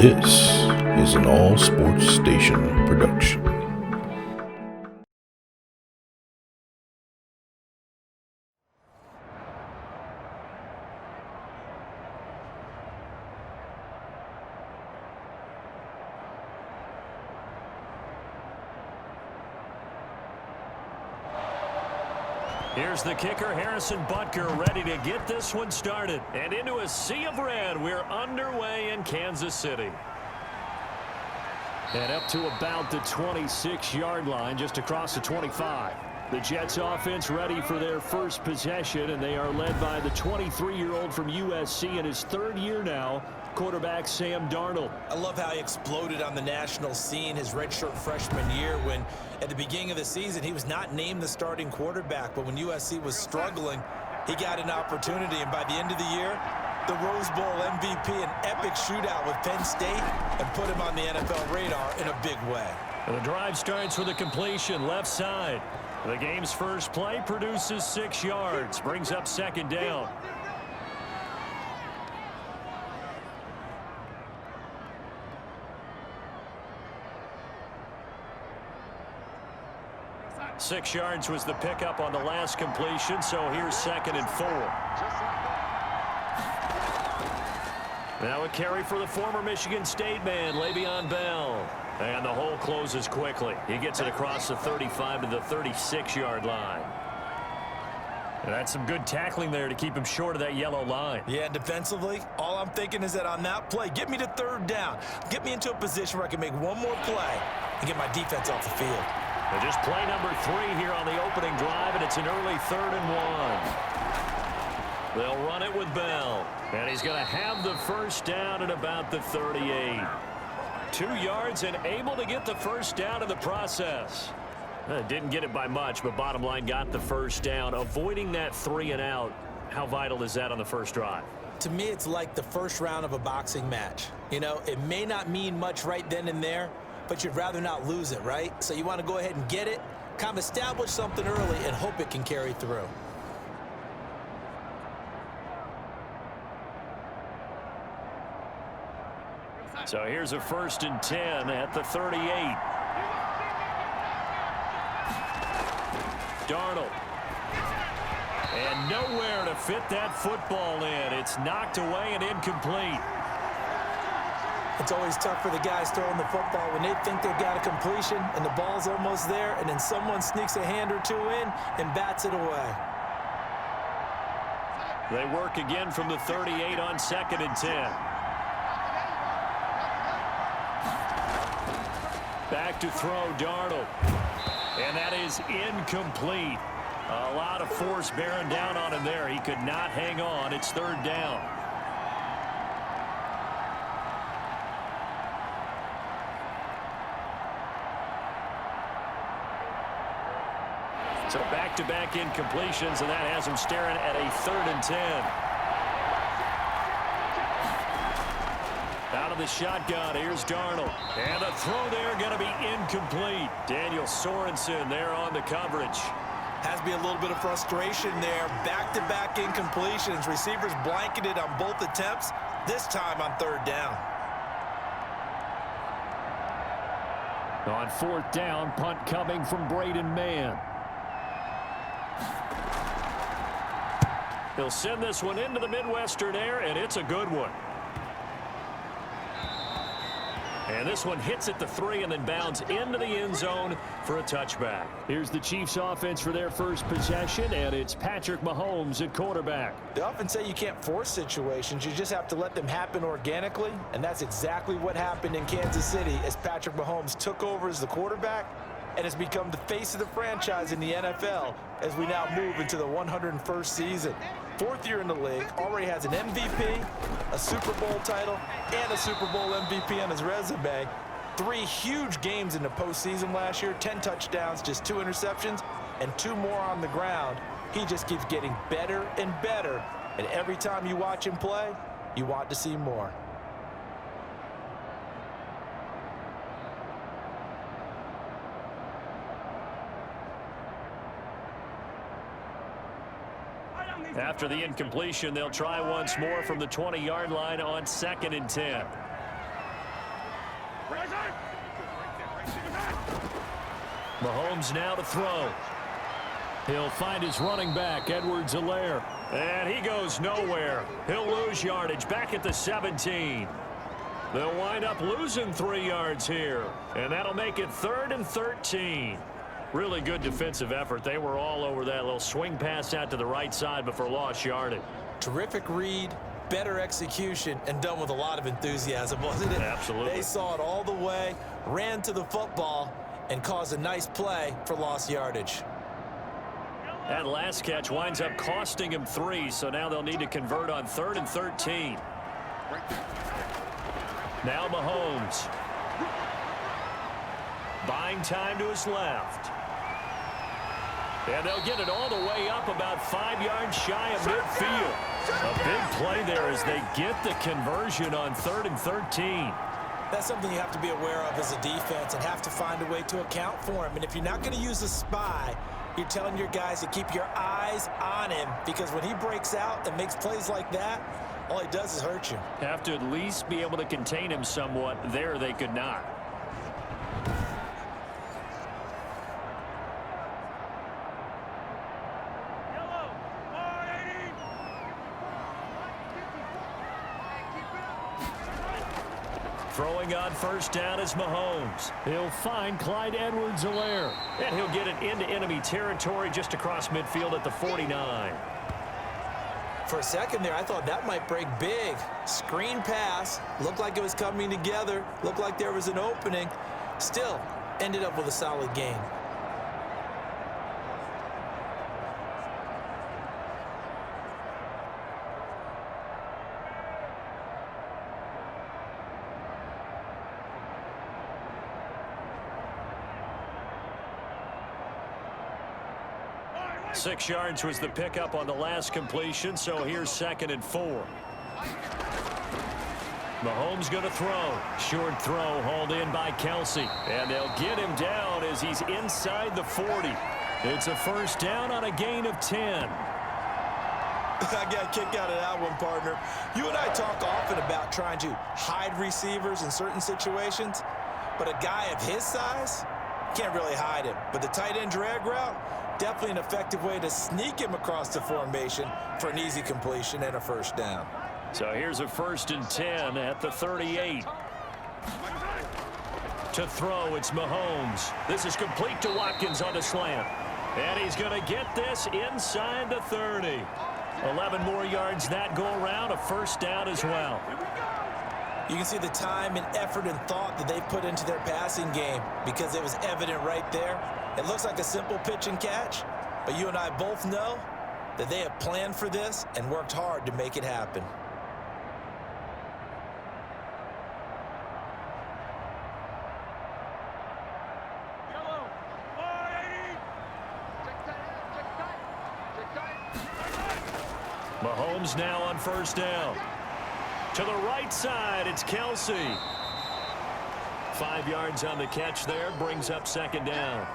This is an All Sports Station production. Here's the kicker, Harrison Butker, ready to get this one started. And into a sea of red, we're underway in Kansas City. And up to about the 26-yard line, just across the 25. The Jets offense ready for their first possession, and they are led by the 23-year-old from USC in his third year now, quarterback Sam Darnold. I love how he exploded on the national scene his redshirt freshman year when at the beginning of the season he was not named the starting quarterback, but when USC was struggling, he got an opportunity, and by the end of the year, the Rose Bowl MVP, an epic shootout with Penn State, and put him on the NFL radar in a big way. And the drive starts with a completion left side. The game's first play produces 6 yards, brings up second down. Six yards was the pickup on the last completion, so here's 2nd and 4. Now a carry for the former Michigan State man, Le'Veon Bell. And the hole closes quickly. He gets it across the 35 to the 36-yard line. And that's some good tackling there to keep him short of that yellow line. Yeah, and defensively, all I'm thinking is that on that play, get me to third down. Get me into a position where I can make one more play and get my defense off the field. And just play number 3 here on the opening drive, and it's an early 3rd and 1. They'll run it with Bell, and he's going to have the first down at about the 38. 2 yards and able to get the first down in the process. Didn't get it by much, but bottom line got the first down. Avoiding that 3 and out, how vital is that on the first drive? To me, it's like the first round of a boxing match. You know, it may not mean much right then and there, but you'd rather not lose it, right? So you want to go ahead and get it, kind of establish something early, and hope it can carry through. So here's a 1st and 10 at the 38. Darnold. And nowhere to fit that football in. It's knocked away and incomplete. It's always tough for the guys throwing the football when they think they've got a completion and the ball's almost there, and then someone sneaks a hand or two in and bats it away. They work again from the 38 on 2nd and 10. Back to throw, Darnold. And that is incomplete. A lot of force bearing down on him there. He could not hang on. It's 3rd down. So back-to-back incompletions, and that has him staring at a 3rd and 10. Out of the shotgun, here's Darnold. And the throw there going to be incomplete. Daniel Sorensen there on the coverage. Has to be a little bit of frustration there. Back-to-back incompletions. Receivers blanketed on both attempts, this time on 3rd down. On 4th down, punt coming from Braden Mann. He'll send this one into the Midwestern air, and it's a good one. And this one hits at the 3 and then bounds into the end zone for a touchback. Here's the Chiefs offense for their first possession, and it's Patrick Mahomes at quarterback. They often say you can't force situations. You just have to let them happen organically, and that's exactly what happened in Kansas City as Patrick Mahomes took over as the quarterback and has become the face of the franchise in the NFL as we now move into the 101st season. 4th year in the league, already has an MVP, a Super Bowl title, and a Super Bowl MVP on his resume. 3 huge games in the postseason last year, 10 touchdowns, just 2 interceptions, and 2 more on the ground. He just keeps getting better and better, and every time you watch him play, you want to see more. After the incompletion, they'll try once more from the 20-yard line on 2nd and 10. Mahomes now to throw. He'll find his running back, Edwards-Helaire. And he goes nowhere. He'll lose yardage back at the 17. They'll wind up losing 3 yards here. And that'll make it 3rd and 13. Really good defensive effort. They were all over that little swing pass out to the right side before lost yardage. Terrific read, better execution, and done with a lot of enthusiasm, wasn't it? Absolutely. They saw it all the way, ran to the football, and caused a nice play for lost yardage. That last catch winds up costing him 3, so now they'll need to convert on 3rd and 13. Now Mahomes. Buying time to his left. And they'll get it all the way up about 5 yards shy of midfield. A big play there as they get the conversion on 3rd and 13. That's something you have to be aware of as a defense and have to find a way to account for him. And if you're not going to use a spy, you're telling your guys to keep your eyes on him, because when he breaks out and makes plays like that, all he does is hurt you. Have to at least be able to contain him somewhat. There they could not. Throwing on 1st down is Mahomes. He'll find Clyde Edwards-Helaire. And he'll get it into enemy territory just across midfield at the 49. For a second there, I thought that might break big. Screen pass. Looked like it was coming together. Looked like there was an opening. Still, ended up with a solid gain. Six yards was the pickup on the last completion, so here's 2nd and 4. Mahomes going to throw. Short throw hauled in by Kelsey. And they'll get him down as he's inside the 40. It's a 1st down on a gain of 10. I got a kick out of that one, partner. You and I talk often about trying to hide receivers in certain situations, but a guy of his size can't really hide him. But the tight end drag route, definitely an effective way to sneak him across the formation for an easy completion and a 1st down. So here's a 1st and 10 at the 38. To throw, it's Mahomes. This is complete to Watkins on the slant. And he's going to get this inside the 30. 11 more yards that go around, a 1st down as well. You can see the time and effort and thought that they put into their passing game, because it was evident right there. It looks like a simple pitch and catch, but you and I both know that they have planned for this and worked hard to make it happen. Mahomes now on 1st down. To the right side, it's Kelsey. 5 yards on the catch there, brings up 2nd down.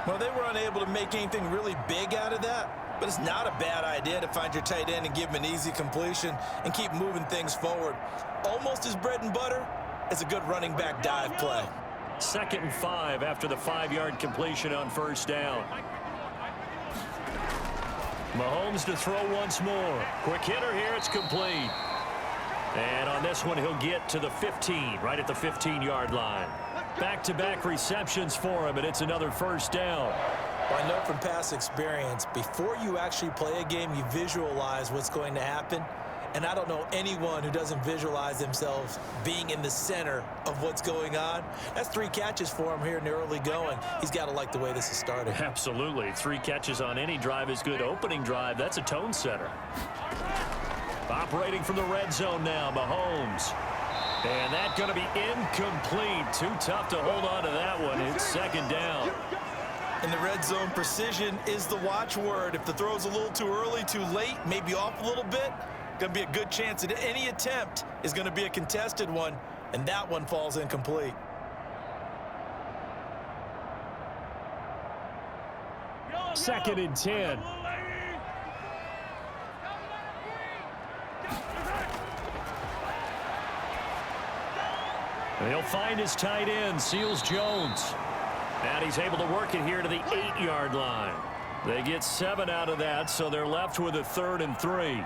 Well, they were unable to make anything really big out of that, but it's not a bad idea to find your tight end and give him an easy completion and keep moving things forward. Almost as bread and butter as a good running back dive play. 2nd and 5 after the 5-yard completion on 1st down. Mahomes to throw once more. Quick hitter here, it's complete. And on this one, he'll get to the 15, right at the 15-yard line. Back-to-back receptions for him, and it's another 1st down. Well, I know from past experience, before you actually play a game, you visualize what's going to happen. And I don't know anyone who doesn't visualize themselves being in the center of what's going on. That's 3 catches for him here in the early going. He's got to like the way this is starting. Absolutely. 3 catches on any drive is good. Opening drive, that's a tone setter. Operating from the red zone now, Mahomes. And that's going to be incomplete. Too tough to hold on to that one. It's 2nd down. In the red zone, precision is the watchword. If the throw's a little too early, too late, maybe off a little bit, going to be a good chance that any attempt is going to be a contested one, and that one falls incomplete. Second and 10. He'll find his tight end, Seals Jones. And he's able to work it here to the 8-yard line. They get 7 out of that, so they're left with a 3rd and 3.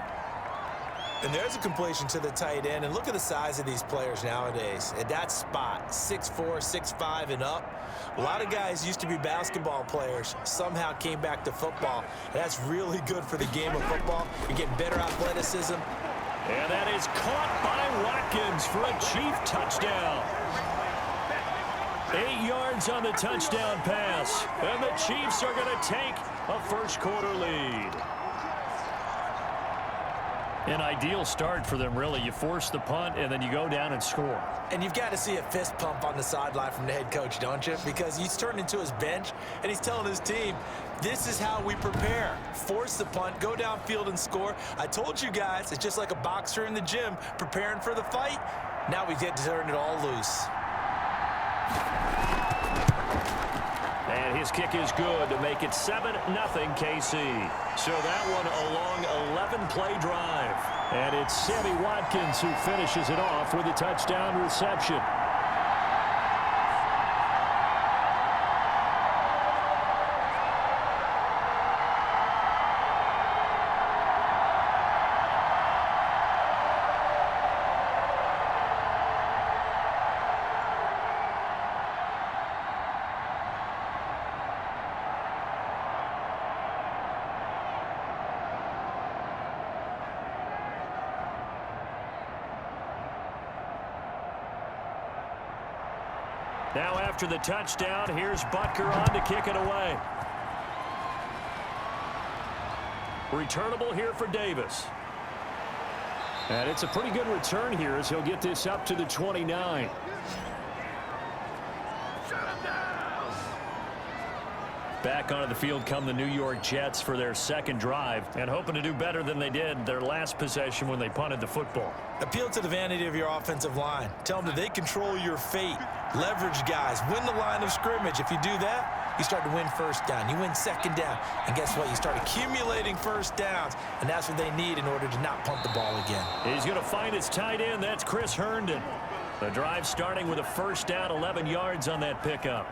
And there's a completion to the tight end. And look at the size of these players nowadays. At that spot, 6'4", 6'5", and up. A lot of guys used to be basketball players, somehow came back to football. And that's really good for the game of football. You're getting better athleticism. And that is caught by Watkins for a Chief touchdown. 8 yards on the touchdown pass. And the Chiefs are going to take a first-quarter lead. An ideal start for them, really. You force the punt, and then you go down and score. And you've got to see a fist pump on the sideline from the head coach, don't you? Because he's turned into his bench, and he's telling his team, this is how we prepare. Force the punt, go downfield and score. I told you guys, it's just like a boxer in the gym preparing for the fight. Now we get to turn it all loose. And his kick is good to make it 7-0 KC. So that one a long 11-play drive. And it's Sammy Watkins who finishes it off with a touchdown reception. Now after the touchdown, here's Butker on to kick it away. Returnable here for Davis. And it's a pretty good return here as he'll get this up to the 29. Back onto the field come the New York Jets for their second drive and hoping to do better than they did their last possession when they punted the football. Appeal to the vanity of your offensive line. Tell them that they control your fate. Leverage guys. Win the line of scrimmage. If you do that, you start to win first down. You win second down. And guess what? You start accumulating first downs. And that's what they need in order to not punt the ball again. He's going to find his tight end. That's Chris Herndon. The drive starting with a first down, 11 yards on that pickup.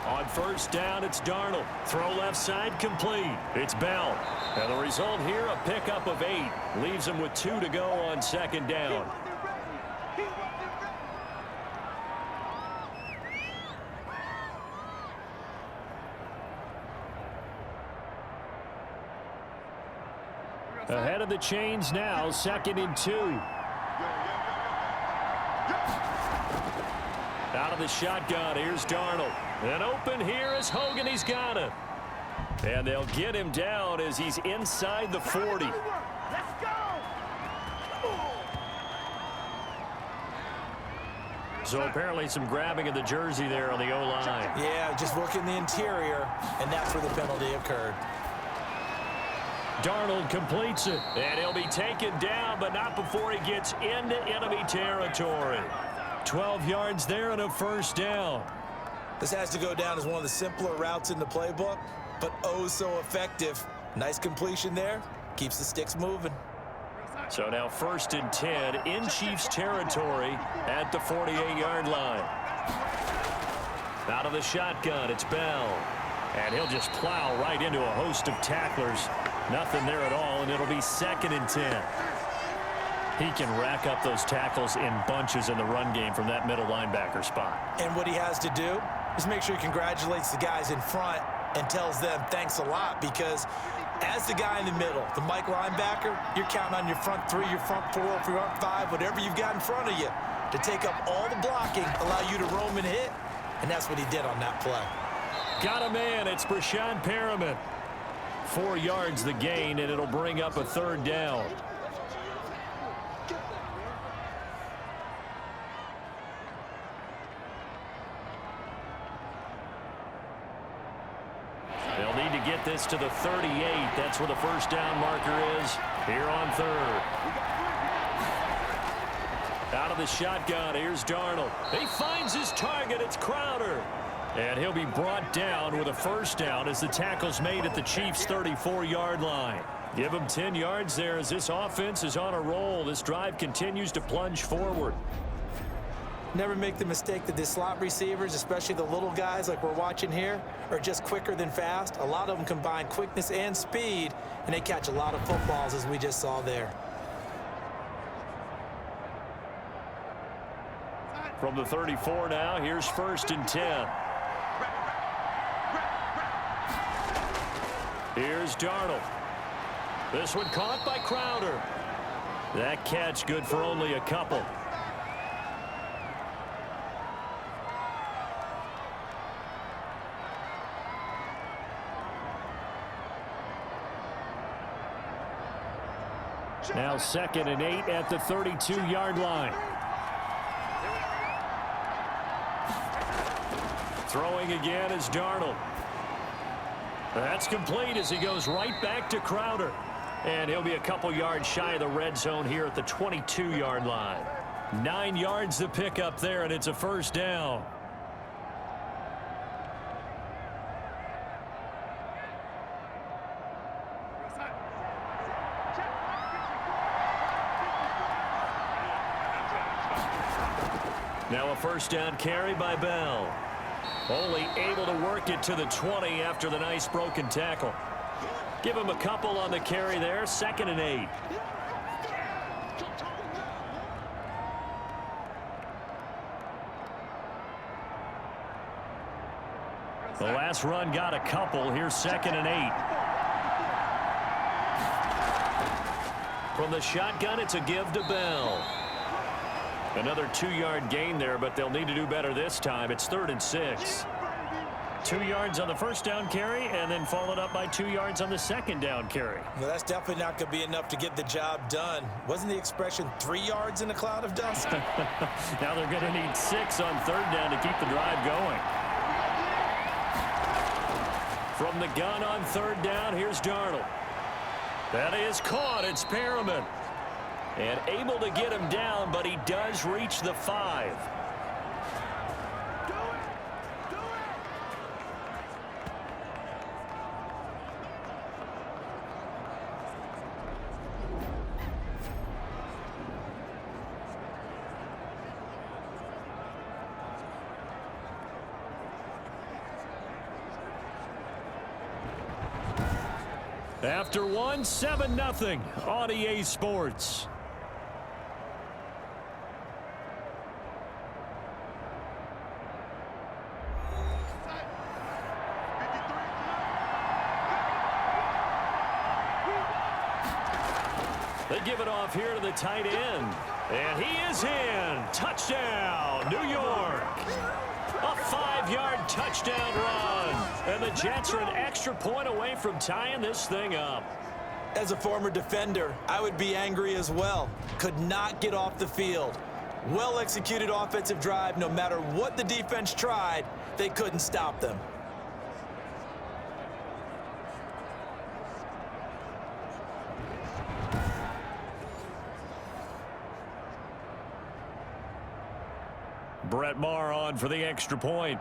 On first down, it's Darnold. Throw left side, complete. It's Bell. And the result here, a pickup of 8. Leaves him with 2 to go on second down. Ahead of the chains now, 2nd and 2. Out of the shotgun, here's Darnold. And open here is Hogan. He's got it. And they'll get him down as he's inside the 40. Let's go! So apparently some grabbing of the jersey there on the O-line. Yeah, just working the interior, and that's where the penalty occurred. Darnold completes it, and he'll be taken down, but not before he gets into enemy territory. 12 yards there and a first down. This has to go down as one of the simpler routes in the playbook, but oh so effective. Nice completion there. Keeps the sticks moving. So now 1st and 10 in Chiefs territory at the 48-yard line. Out of the shotgun, it's Bell. And he'll just plow right into a host of tacklers. Nothing there at all, and it'll be 2nd and 10. He can rack up those tackles in bunches in the run game from that middle linebacker spot. And what he has to do is make sure he congratulates the guys in front and tells them thanks a lot, because as the guy in the middle, the Mike linebacker, you're counting on your front 3, your front 4, your front 5, whatever you've got in front of you to take up all the blocking, allow you to roam and hit, and that's what he did on that play. Got a man. It's Brashad Perriman. 4 yards the gain, and it'll bring up a 3rd down. They'll need to get this to the 38. That's where the first down marker is here on 3rd. Out of the shotgun, here's Darnold. He finds his target. It's Crowder. And he'll be brought down with a first down as the tackle's made at the Chiefs' 34-yard line. Give him 10 yards there as this offense is on a roll. This drive continues to plunge forward. Never make the mistake that the slot receivers, especially the little guys like we're watching here, are just quicker than fast. A lot of them combine quickness and speed, and they catch a lot of footballs, as we just saw there. From the 34 now, here's 1st and 10. Here's Darnold. This one caught by Crowder. That catch good for only a couple. Now 2nd and 8 at the 32-yard line. Throwing again is Darnold. That's complete as he goes right back to Crowder. And he'll be a couple yards shy of the red zone here at the 22-yard line. 9 yards to pick up there, and it's a first down. Now a first down carry by Bell. Only able to work it to the 20 after the nice broken tackle. Give him a couple on the carry there. 2nd and 8. The last run got a couple. Here's 2nd and 8. From the shotgun, it's a give to Bell. Another 2-yard gain there, but they'll need to do better this time. It's 3rd and 6. 2 yards on the first down carry, and then followed up by 2 yards on the second down carry. Well, that's definitely not going to be enough to get the job done. Wasn't the expression 3 yards in a cloud of dust? Now they're going to need 6 on 3rd down to keep the drive going. From the gun on 3rd down, here's Darnold. That is caught. It's Perriman. And able to get him down, but he does reach the 5. After one, 7-0 on EA Sports. They give it off here to the tight end. And he is in. Touchdown, New York. A 5-yard touchdown run. And the Jets are an extra point away from tying this thing up. As a former defender, I would be angry as well. Could not get off the field. Well-executed offensive drive. No matter what the defense tried, they couldn't stop them. Brett Maher on for the extra point.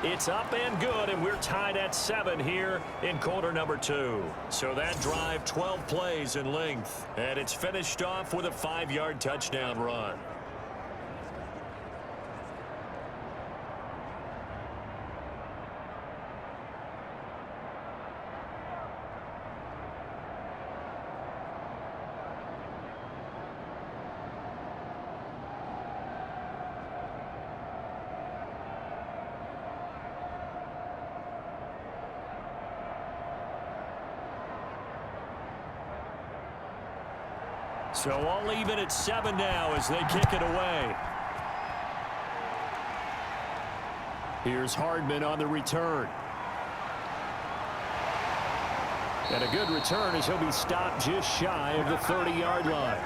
It's up and good, and we're tied at 7 here in quarter number 2. So that drive, 12 plays in length, and it's finished off with a 5-yard touchdown run. So all even at 7 now as they kick it away. Here's Hardman on the return. And a good return as he'll be stopped just shy of the 30-yard line.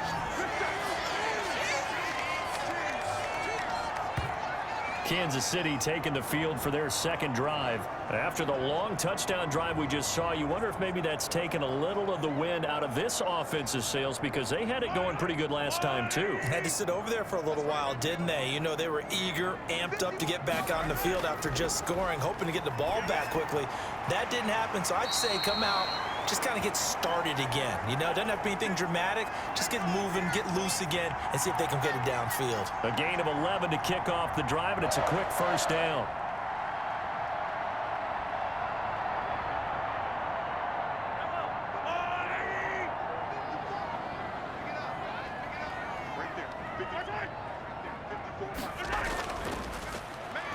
Kansas City taking the field for their second drive. After the long touchdown drive we just saw, you wonder if maybe that's taken a little of the wind out of this offensive sails, because they had it going pretty good last time too. Had to sit over there for a little while, didn't they? You know, they were eager, amped up to get back on the field after just scoring, hoping to get the ball back quickly. That didn't happen, so I'd say come out, just kind of get started again. You know, doesn't have to be anything dramatic. Just get moving, get loose again, and see if they can get it downfield. A gain of 11 to kick off the drive, and it's a quick first down.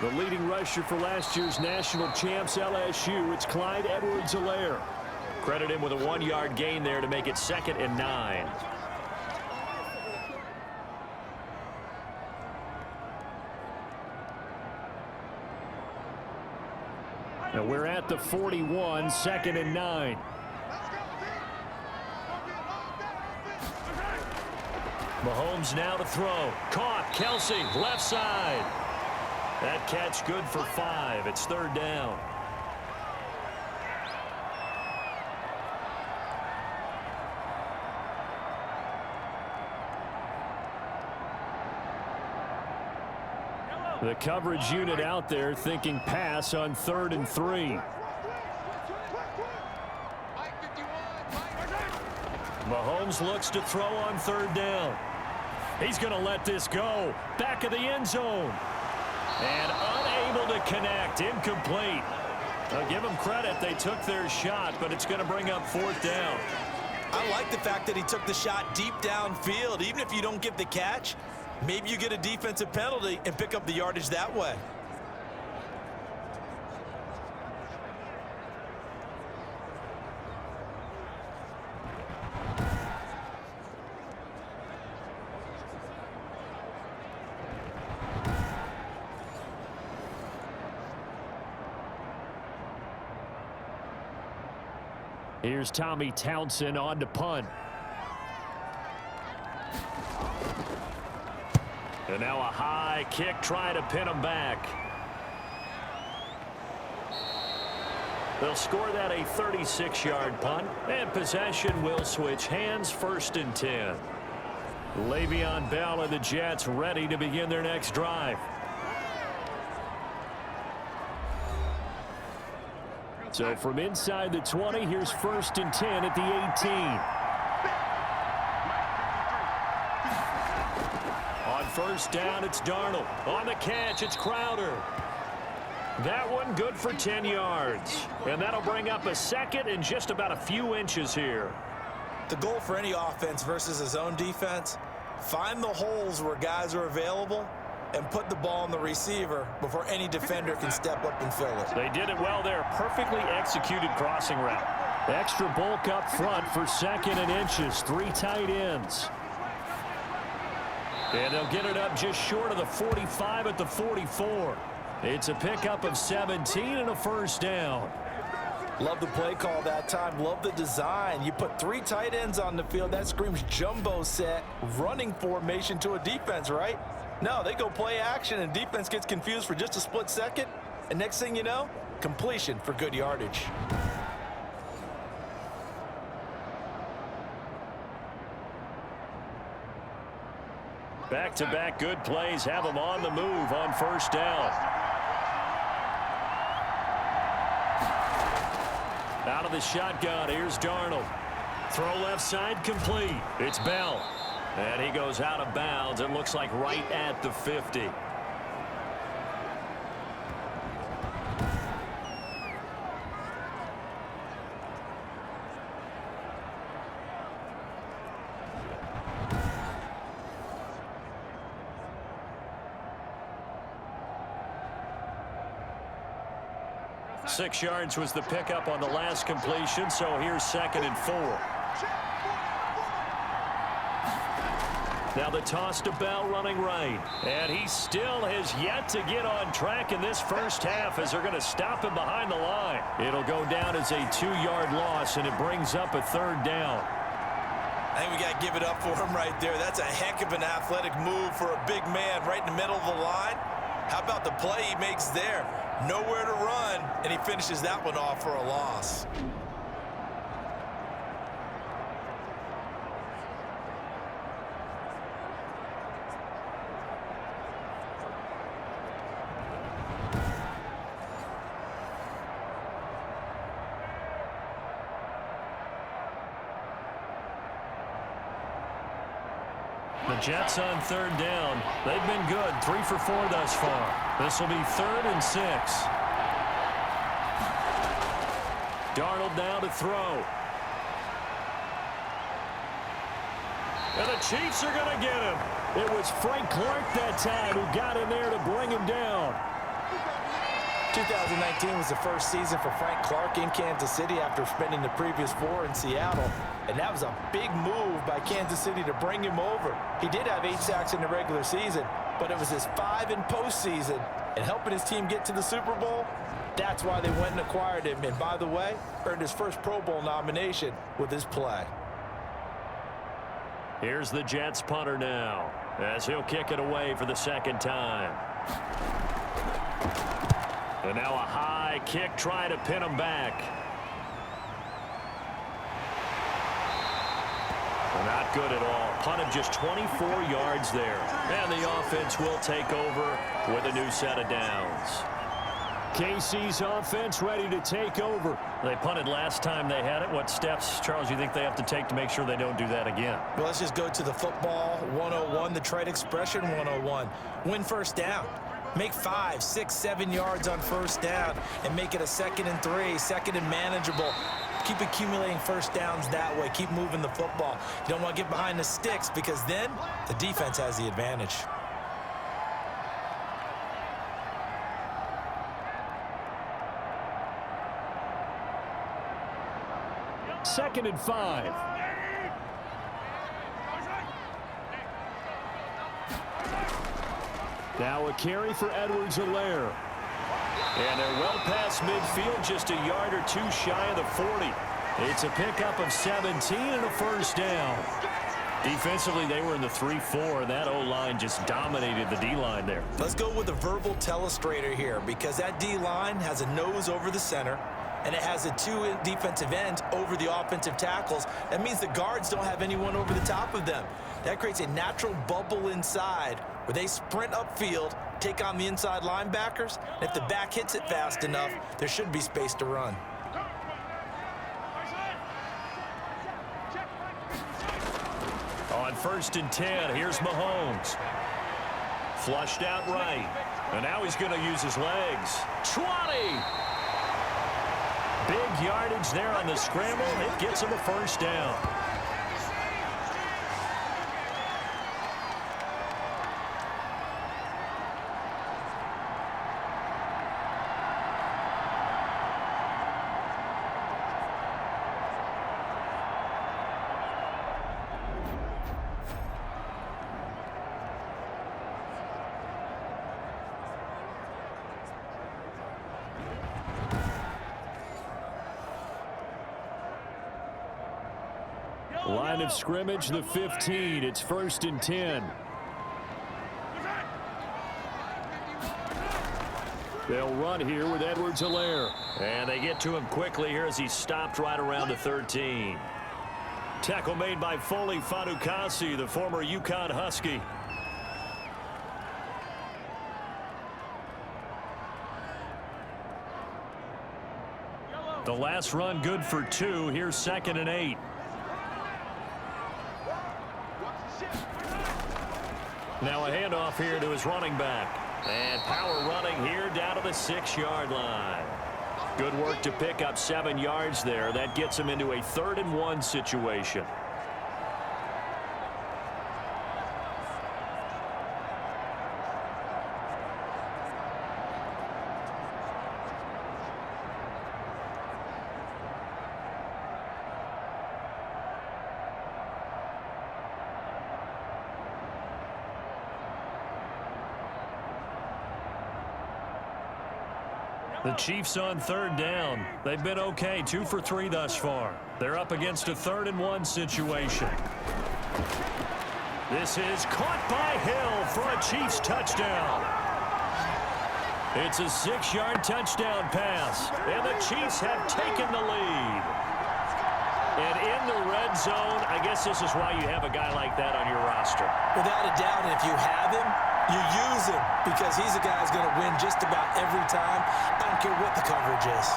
The leading rusher for last year's national champs, LSU, it's Clyde Edwards-Helaire. Credit him with a 1-yard gain there to make it 2nd and 9. Now we're at the 41, 2nd and 9. Mahomes now to throw. Caught. Kelsey, left side. That catch good for 5. It's 3rd down. The coverage unit out there thinking pass on 3rd and 3. Mahomes looks to throw on 3rd down. He's going to let this go. Back of the end zone. And unable to connect. Incomplete. I'll give them credit. They took their shot, but it's going to bring up 4th down. I like the fact that he took the shot deep downfield. Even if you don't get the catch, maybe you get a defensive penalty and pick up the yardage that way. Here's Tommy Townsend on to punt. And now a high kick trying to pin him back. They'll score that a 36-yard punt, and possession will switch hands, 1st and 10. Le'Veon Bell and the Jets ready to begin their next drive. So from inside the 20, here's 1st and 10 at the 18. On 1st down, it's Darnold. On the catch, it's Crowder. That one good for 10 yards. And that'll bring up a 2nd and just about a few inches here. The goal for any offense versus his own defense, find the holes where guys are available and put the ball on the receiver before any defender can step up and fill it. They did it well there. Perfectly executed crossing route. Extra bulk up front for 2nd and inches. 3 tight ends. And they'll get it up just short of the 45 at the 44. It's a pickup of 17 and a 1st down. Love the play call that time. Love the design. You put 3 tight ends on the field. That screams jumbo set, running formation to a defense, right? No, they go play action, and defense gets confused for just a split second. And next thing you know, completion for good yardage. Back-to-back good plays have them on the move on 1st down. Out of the shotgun, here's Darnold. Throw left side, complete. It's Bell. And he goes out of bounds. It looks like right at the 50. Six yards was the pickup on the last completion, so here's 2nd and 4. Now the toss to Bell running right. And he still has yet to get on track in this first half as they're going to stop him behind the line. It'll go down as a 2-yard loss, and it brings up a 3rd down. I think we got to give it up for him right there. That's a heck of an athletic move for a big man right in the middle of the line. How about the play he makes there? Nowhere to run, and he finishes that one off for a loss. The Jets on third down. They've been good, 3 for 4 thus far. This will be 3rd and 6. Darnold now to throw. And the Chiefs are going to get him. It was Frank Clark that time who got in there to bring him down. 2019 was the first season for Frank Clark in Kansas City after spending the previous 4 in Seattle. And that was a big move by Kansas City to bring him over. He did have 8 sacks in the regular season, but it was his 5 in postseason. And helping his team get to the Super Bowl, that's why they went and acquired him. And by the way, earned his first Pro Bowl nomination with his play. Here's the Jets punter now, as he'll kick it away for the 2nd time. And now a high kick trying to pin him back. Not good at all. Punted just 24 yards there. And the offense will take over with a new set of downs. KC's offense ready to take over. They punted last time they had it. What steps, Charles, you think they have to take to make sure they don't do that again? Well, let's just go to the football 101, the trade expression 101. Win first down. Make 5, 6, 7 yards on first down and make it a 2nd and 3, 2nd and manageable. Keep accumulating first downs that way. Keep moving the football. You don't want to get behind the sticks because then the defense has the advantage. Second and 5. Now a carry for Edwards-Helaire. And they're well past midfield, just a yard or 2 shy of the 40. It's a pickup of 17 and a first down. Defensively, they were in the 3-4. That O-line just dominated the D-line there. Let's go with a verbal telestrator here because that D-line has a nose over the center and it has a 2 defensive ends over the offensive tackles. That means the guards don't have anyone over the top of them. That creates a natural bubble inside where they sprint upfield, take on the inside linebackers. And if the back hits it fast enough, there should be space to run. On 1st and 10, here's Mahomes. Flushed out right. And now he's going to use his legs. 20! Big yardage there on the scramble. It gets him a first down. Line of scrimmage, the 15. It's 1st and 10. They'll run here with Edwards-Helaire. And they get to him quickly here as he stopped right around the 13. Tackle made by Foley Fatukasi, the former UConn Husky. The last run good for 2. Here's 2nd and 8. Now a handoff here to his running back. And power running here down to the 6-yard line. Good work to pick up 7 yards there. That gets him into a 3rd and 1 situation. The Chiefs on 3rd down. They've been okay, 2 for 3 thus far. They're up against a 3rd and 1 situation. This is caught by Hill for a Chiefs touchdown. It's a 6-yard touchdown pass, and the Chiefs have taken the lead. And in the red zone, I guess this is why you have a guy like that on your roster. Without a doubt, and if you have him, you use him because he's a guy who's going to win just about every time. I don't care what the coverage is.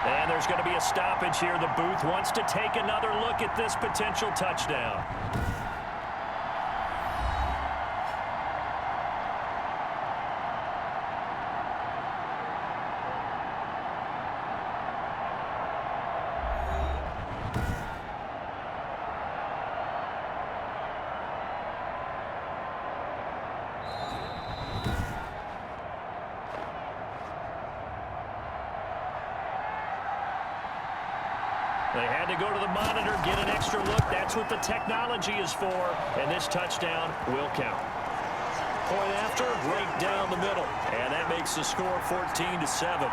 And there's going to be a stoppage here. The booth wants to take another look at this potential touchdown. They had to go to the monitor, get an extra look. That's what the technology is for. And this touchdown will count. Point after, right down the middle. And that makes the score 14-7.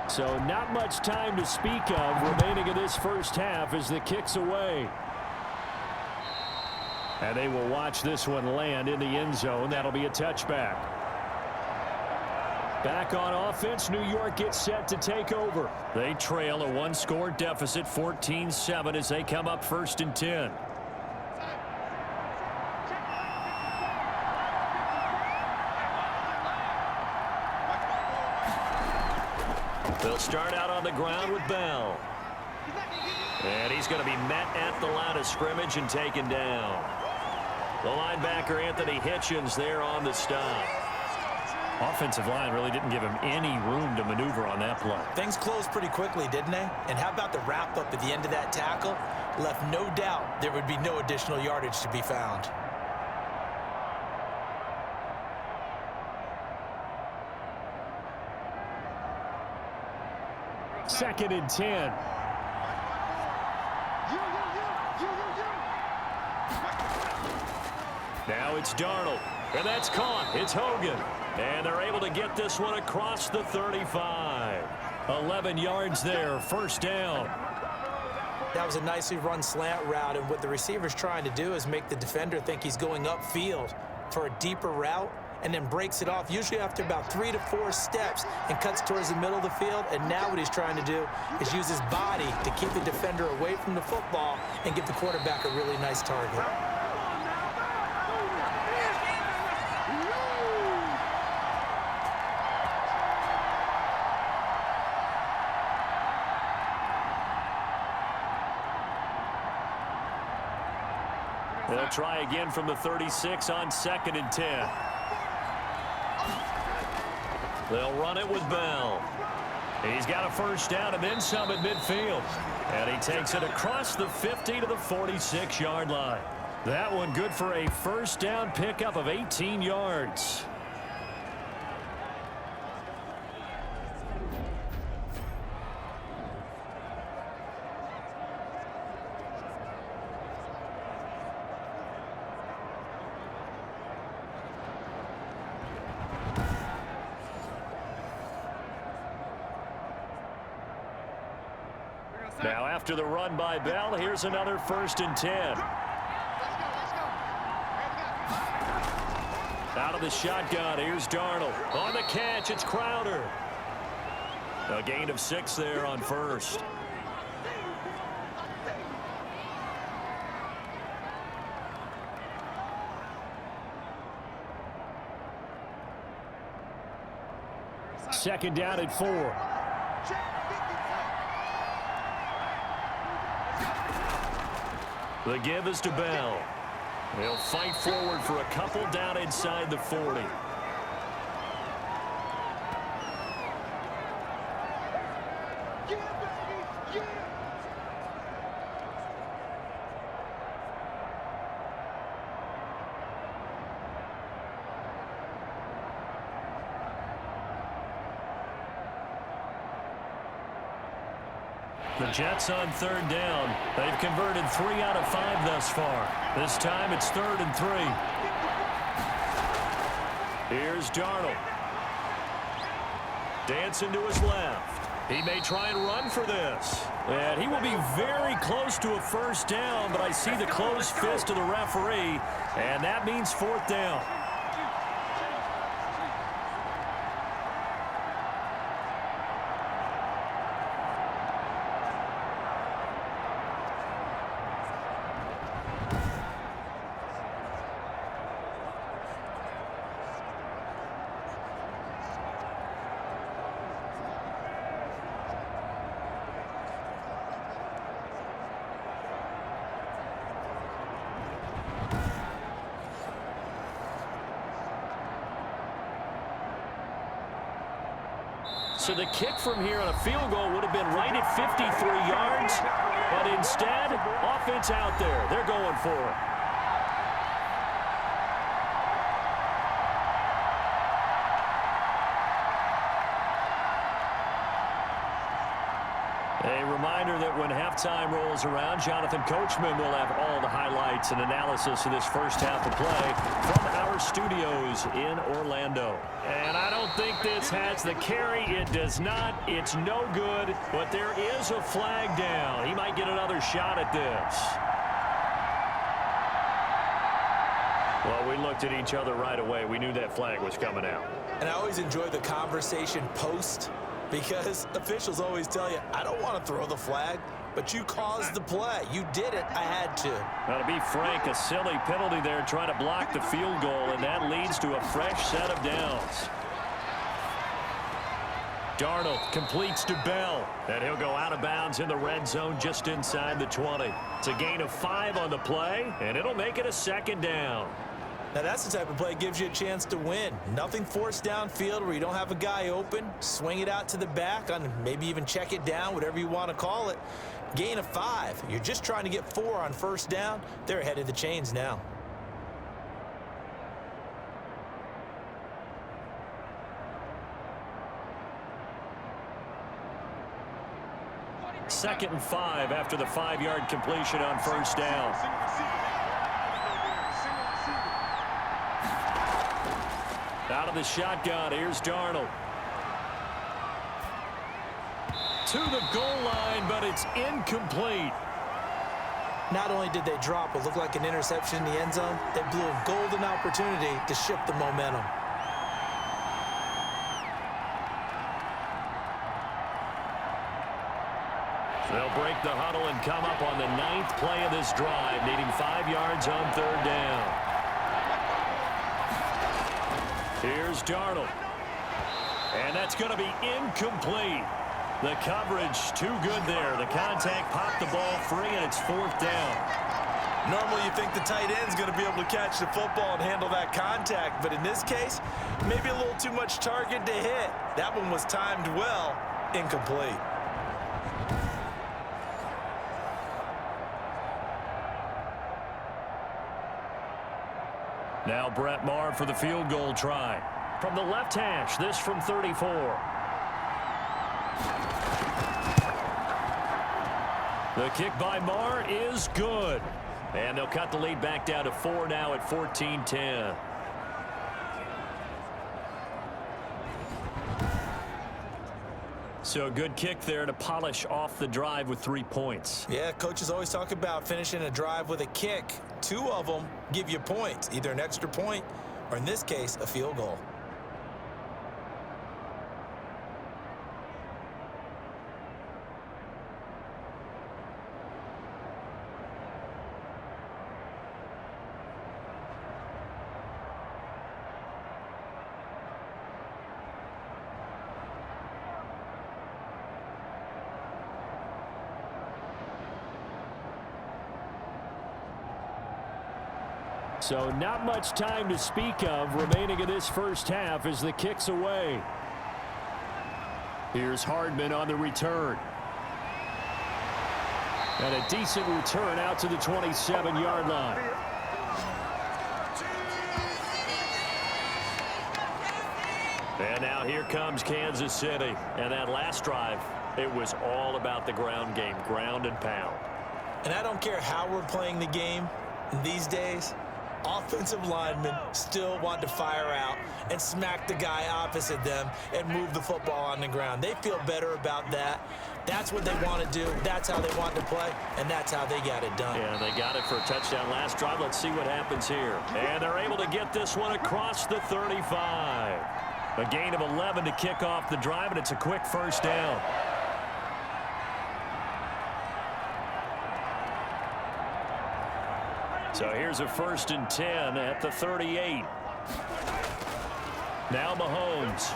So not much time to speak of remaining in this first half as the kick's away. And they will watch this one land in the end zone. That'll be a touchback. Back on offense, New York gets set to take over. They trail a one-score deficit, 14-7, as they come up 1st and 10. They'll start out on the ground with Bell. And he's going to be met at the line of scrimmage and taken down. The linebacker, Anthony Hitchens, there on the stop. Offensive line really didn't give him any room to maneuver on that play. Things closed pretty quickly, didn't they? And how about the wrap-up at the end of that tackle? Left no doubt there would be no additional yardage to be found. Second and 10. Now it's Darnold, and that's caught. It's Hogan, and they're able to get this one across the 35. 11 yards there, first down. That was a nicely run slant route, and what the receiver's trying to do is make the defender think he's going upfield for a deeper route, and then breaks it off, usually after about 3 to 4 steps, and cuts towards the middle of the field. And now what he's trying to do is use his body to keep the defender away from the football and give the quarterback a really nice target. They'll try again from the 36 on 2nd and 10. They'll run it with Bell. He's got a first down and then some at midfield. And he takes it across the 50 to the 46-yard line. That one good for a first down pickup of 18 yards. Now after the run by Bell, here's another 1st and 10. Out of the shotgun, here's Darnold. On the catch, it's Crowder. A gain of 6 there on first. Second down at 4. The give is to Bell. He'll fight forward for a couple down inside the 40. The Jets on third down. They've converted 3 out of 5 thus far. This time it's 3rd and 3. Here's Darnold. Dancing to his left. He may try and run for this. And he will be very close to a first down, but I see the closed fist of the referee, and that means 4th down. So the kick from here on a field goal would have been right at 53 yards, but instead, offense out there. They're going for it. A reminder that when halftime rolls around, Jonathan Coachman will have all the highlights and analysis of this first half of play from our studios in Orlando. And I don't think this has the carry. It does not. It's no good, but there is a flag down. He might get another shot at this. Well, we looked at each other right away. We knew that flag was coming out. And I always enjoy the conversation post, because officials always tell you, I don't want to throw the flag, but you caused the play. You did it. I had to. Now, to be frank, a silly penalty there trying to block the field goal, and that leads to a fresh set of downs. Darnold completes to Bell, and he'll go out of bounds in the red zone just inside the 20. It's a gain of 5 on the play, and it'll make it a 2nd down. Now, that's the type of play that gives you a chance to win. Nothing forced downfield where you don't have a guy open. Swing it out to the back, on maybe even check it down, whatever you want to call it. Gain of 5. You're just trying to get 4 on first down. They're ahead of the chains now. Second and 5 after the 5-yard completion on first down. Out of the shotgun, here's Darnold. To the goal line, but it's incomplete. Not only did they drop what looked like an interception in the end zone, they blew a golden opportunity to shift the momentum. They'll break the huddle and come up on the 9th play of this drive, needing 5 yards on third down. Here's Darnold. And that's going to be incomplete. The coverage too good there. The contact popped the ball free, and it's 4th down. Normally you think the tight end's going to be able to catch the football and handle that contact, but in this case, maybe a little too much target to hit. That one was timed well, incomplete. Now Brett Maher for the field goal try. From the left hash, this from 34. The kick by Maher is good. And they'll cut the lead back down to 4 now at 14-10. So a good kick there to polish off the drive with 3 points. Yeah, coaches always talk about finishing a drive with a kick. 2 of them give you points, either an extra point or, in this case, a field goal. So not much time to speak of remaining in this first half as the kick's away. Here's Hardman on the return. And a decent return out to the 27-yard line. And now here comes Kansas City. And that last drive, it was all about the ground game, ground and pound. And I don't care how we're playing the game these days, offensive linemen still want to fire out and smack the guy opposite them and move the football on the ground. They feel better about that. That's what they want to do. That's how they want to play, and that's how they got it done. Yeah, they got it for a touchdown last drive. Let's see what happens here. And they're able to get this one across the 35. A gain of 11 to kick off the drive, and it's a quick first down. So here's a 1st and 10 at the 38. Now Mahomes.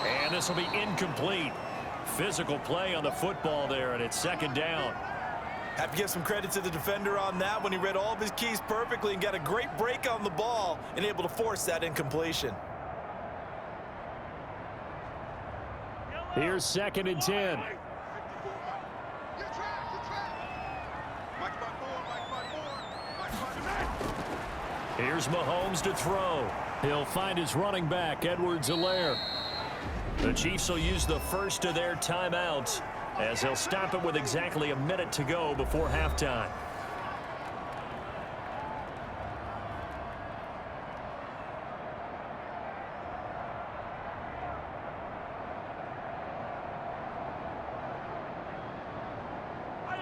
And this will be incomplete. Physical play on the football there, and it's 2nd down. Have to give some credit to the defender on that when he read all of his keys perfectly and got a great break on the ball and able to force that incompletion. Here's 2nd and 10. Here's Mahomes to throw. He'll find his running back, Edwards-Helaire. The Chiefs will use the first of their timeouts as they'll stop it with exactly a minute to go before halftime.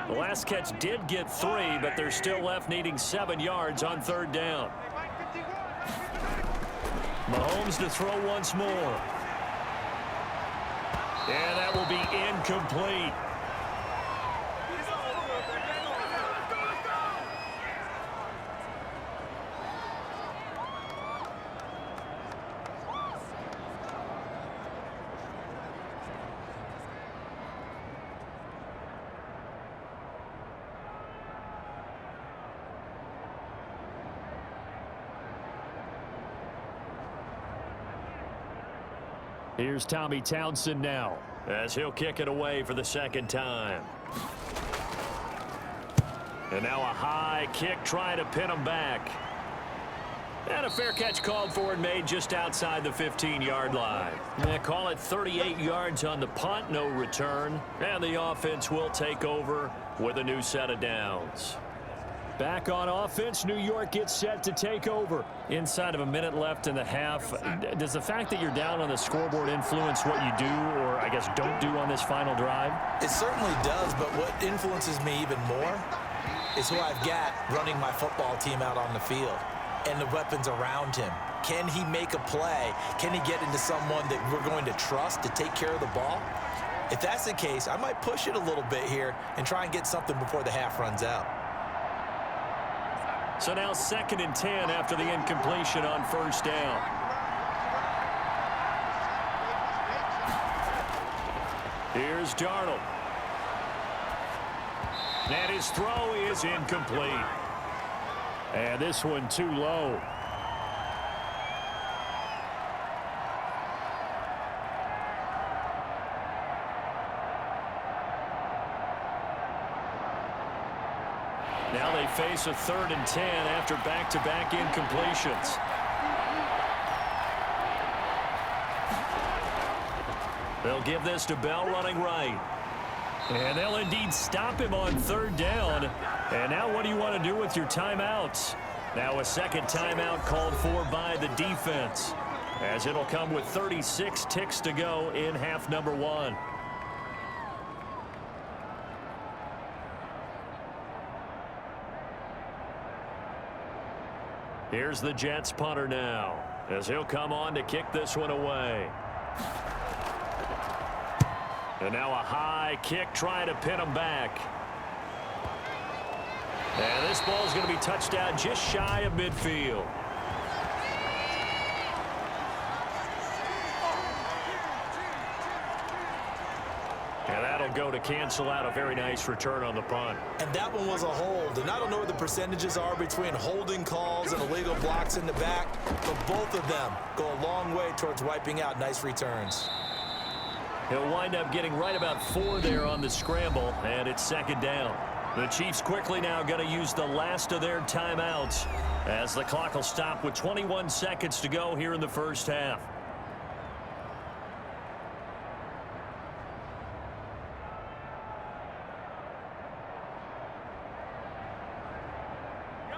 The last catch did get 3, but they're still left needing 7 yards on 3rd down. Mahomes to throw once more. And that will be incomplete. Here's Tommy Townsend now as he'll kick it away for the 2nd time. And now a high kick trying to pin him back. And a fair catch called for and made just outside the 15-yard line. They call it 38 yards on the punt, no return. And the offense will take over with a new set of downs. Back on offense, New York gets set to take over. Inside of a minute left in the half, does the fact that you're down on the scoreboard influence what you do or, I guess, don't do on this final drive? It certainly does, but what influences me even more is who I've got running my football team out on the field and the weapons around him. Can he make a play? Can he get into someone that we're going to trust to take care of the ball? If that's the case, I might push it a little bit here and try and get something before the half runs out. So now 2nd and 10 after the incompletion on 1st down. Here's Darnold. And his throw is incomplete. And this one too low. Now they face a 3rd and 10 after back-to-back incompletions. They'll give this to Bell running right. And they'll indeed stop him on 3rd down. And now what do you want to do with your timeouts? Now a 2nd timeout called for by the defense, as it'll come with 36 ticks to go in half number 1. Here's the Jets punter now, as he'll come on to kick this one away. And now a high kick trying to pin him back. And this ball is going to be touched down just shy of midfield. And that'll go to cancel out a very nice return on the punt. And that one was a hold. And I don't know what the percentages are between holding calls and illegal blocks in the back, but both of them go a long way towards wiping out nice returns. He'll wind up getting right about 4 there on the scramble, and it's second down. The Chiefs quickly now going to use the last of their timeouts as the clock will stop with 21 seconds to go here in the first half.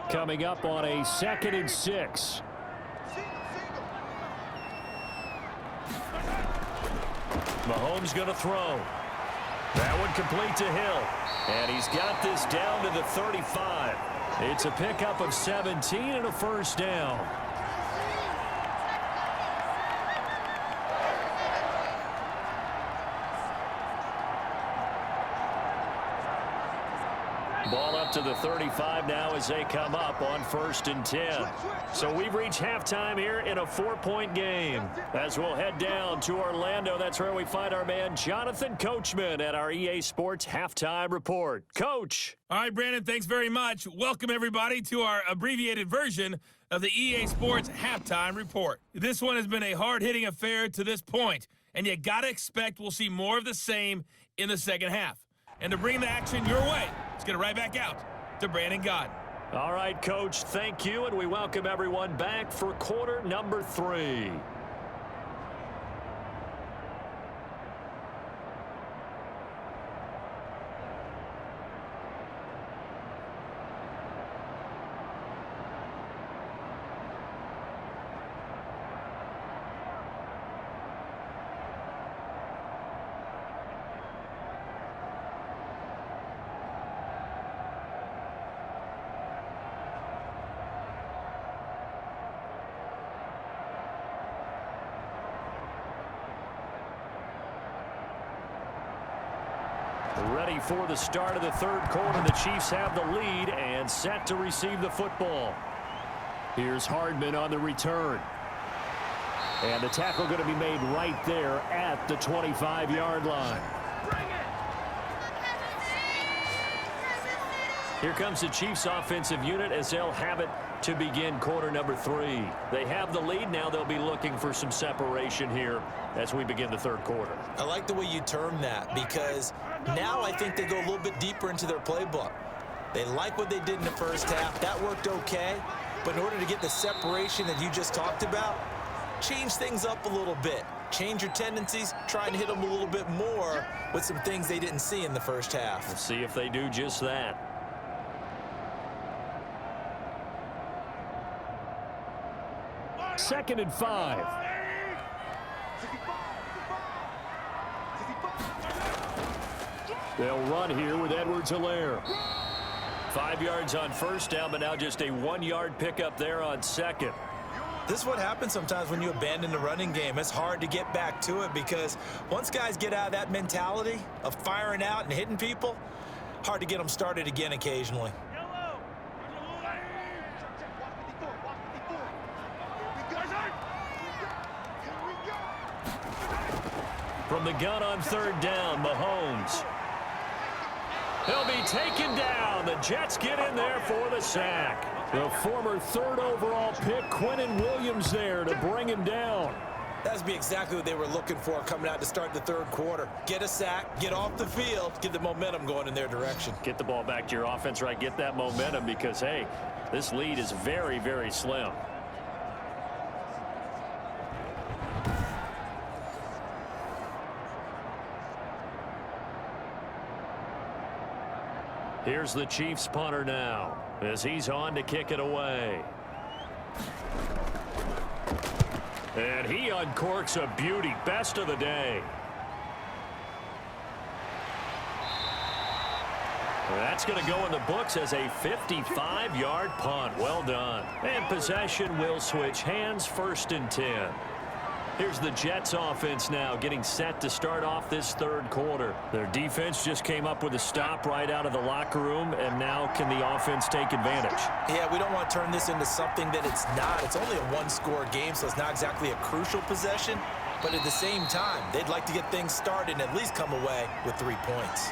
Coming up on a 2nd and 6. Mahomes going to throw. That one complete to Hill. And he's got this down to the 35. It's a pickup of 17 and a first down. Ball up to the 35 now as they come up on 1st and 10. So we've reached halftime here in a 4-point game. As we'll head down to Orlando, that's where we find our man Jonathan Coachman at our EA Sports Halftime Report. Coach. All right, Brandon, thanks very much. Welcome, everybody, to our abbreviated version of the EA Sports Halftime Report. This one has been a hard-hitting affair to this point, and you got to expect we'll see more of the same in the second half. And to bring the action your way, let's get it right back out to Brandon Godden. All right, Coach, thank you, and we welcome everyone back for quarter number 3. Ready for the start of the third quarter. The Chiefs have the lead and set to receive the football. Here's Hardman on the return. And the tackle going to be made right there at the 25-yard line. Here comes the Chiefs offensive unit as they'll have it to begin quarter number 3. They have the lead. Now they'll be looking for some separation here as we begin the third quarter. I like the way you term that because now I think they go a little bit deeper into their playbook. They like what they did in the first half. That worked okay. But in order to get the separation that you just talked about, change things up a little bit. Change your tendencies. Try and hit them a little bit more with some things they didn't see in the first half. We'll see if they do just that. Second and 5. They'll run here with Edwards-Helaire. 5 yards on first down, but now just a 1-yard pickup there on second. This is what happens sometimes when you abandon the running game. It's hard to get back to it because once guys get out of that mentality of firing out and hitting people, hard to get them started again occasionally. From the gun on third down, Mahomes. He'll be taken down. The Jets get in there for the sack. The former 3rd overall pick, Quinnen Williams, there to bring him down. That would be exactly what they were looking for coming out to start the third quarter. Get a sack, get off the field, get the momentum going in their direction. Get the ball back to your offense, right? Get that momentum because, hey, this lead is very, very slim. Here's the Chiefs punter now as he's on to kick it away. And he uncorks a beauty. Best of the day. That's going to go in the books as a 55-yard punt. Well done. And possession will switch hands, 1st and 10. Here's the Jets offense now getting set to start off this third quarter. Their defense just came up with a stop right out of the locker room, and now can the offense take advantage? Yeah, we don't want to turn this into something that it's not. It's only a one-score game, so it's not exactly a crucial possession. But at the same time, they'd like to get things started and at least come away with 3 points.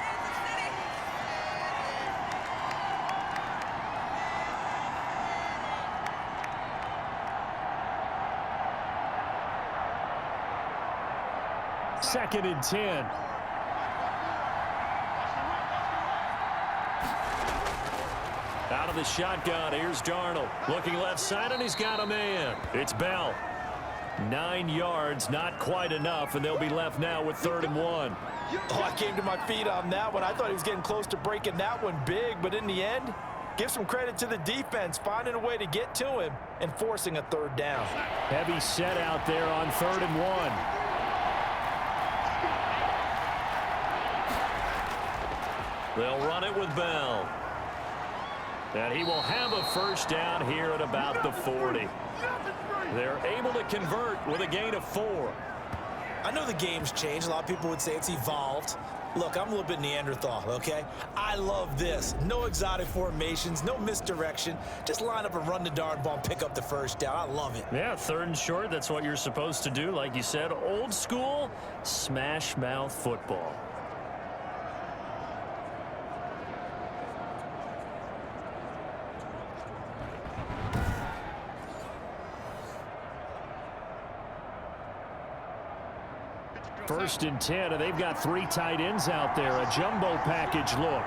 Second and 10. Out of the shotgun, here's Darnold. Looking left side, and he's got a man. It's Bell. 9 yards, not quite enough, and they'll be left now with 3rd and 1. Oh, I came to my feet on that one. I thought he was getting close to breaking that one big, but in the end, give some credit to the defense, finding a way to get to him and forcing a 3rd down. Heavy set out there on 3rd and 1. They'll run it with Bell. And he will have a first down here at about the 40. They're able to convert with a gain of 4. I know the game's changed. A lot of people would say it's evolved. Look, I'm a little bit Neanderthal, okay? I love this. No exotic formations, no misdirection. Just line up and run the darn ball and pick up the first down. I love it. Yeah, 3rd and short, that's what you're supposed to do. Like you said, old school, smash mouth football. First and 10, and they've got 3 tight ends out there. A jumbo package look.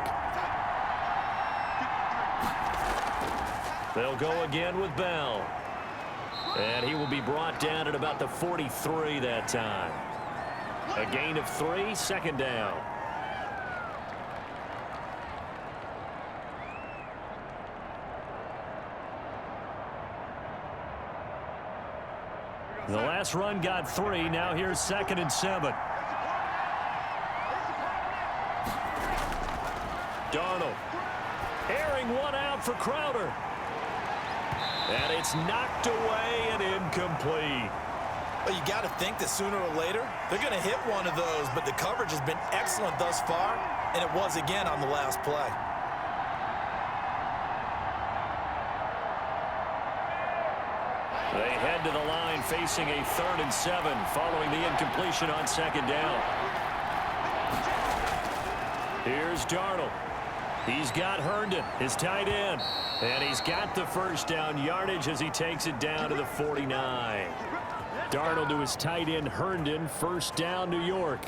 They'll go again with Bell. And he will be brought down at about the 43 that time. A gain of 3, 2nd down. The last run got 3. Now here's 2nd and 7. Darnold airing one out for Crowder. And it's knocked away and incomplete. Well, you got to think that sooner or later they're going to hit one of those, but the coverage has been excellent thus far, and it was again on the last play. They head to the line facing a 3rd and 7 following the incompletion on 2nd down. Here's Darnold. He's got Herndon, his tight end, and he's got the first down yardage as he takes it down to the 49. Darnold to his tight end Herndon, first down New York.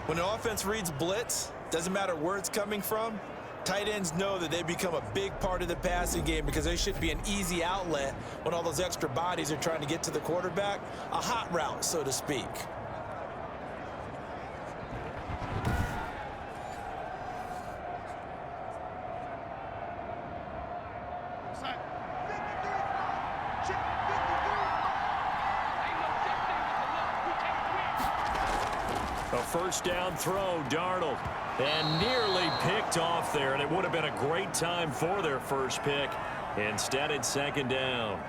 When an offense reads blitz, doesn't matter where it's coming from, tight ends know that they become a big part of the passing game because they should be an easy outlet when all those extra bodies are trying to get to the quarterback. A hot route, so to speak. A first down throw, Darnold. And nearly picked off there, and it would have been a great time for their first pick. Instead, it's 2nd down.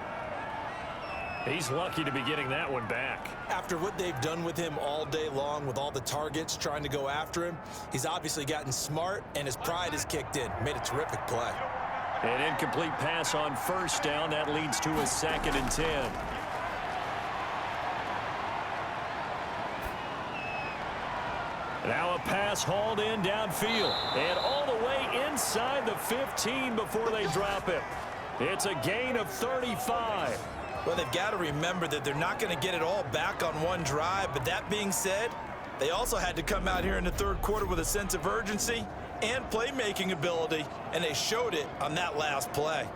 He's lucky to be getting that one back. After what they've done with him all day long with all the targets trying to go after him, he's obviously gotten smart, and his pride has kicked in. Made a terrific play. An incomplete pass on first down. That leads to a 2nd and 10. Now a pass hauled in downfield and all the way inside the 15 before they drop it. It's a gain of 35. Well, they've got to remember that they're not going to get it all back on one drive. But that being said, they also had to come out here in the 3rd quarter with a sense of urgency and playmaking ability, and they showed it on that last play.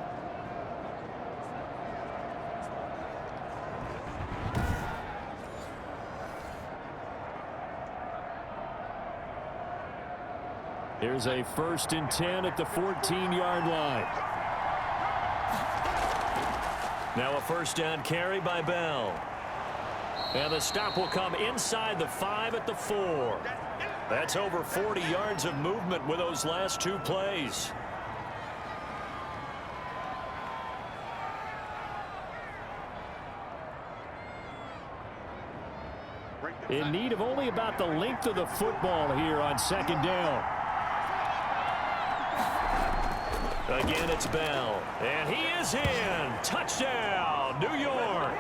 Here's a 1st and 10 at the 14-yard line. Now a first down carry by Bell. And the stop will come inside the 5 at the 4. That's over 40 yards of movement with those last 2 plays. In need of only about the length of the football here on second down. Again, it's Bell. And he is in. Touchdown, New York.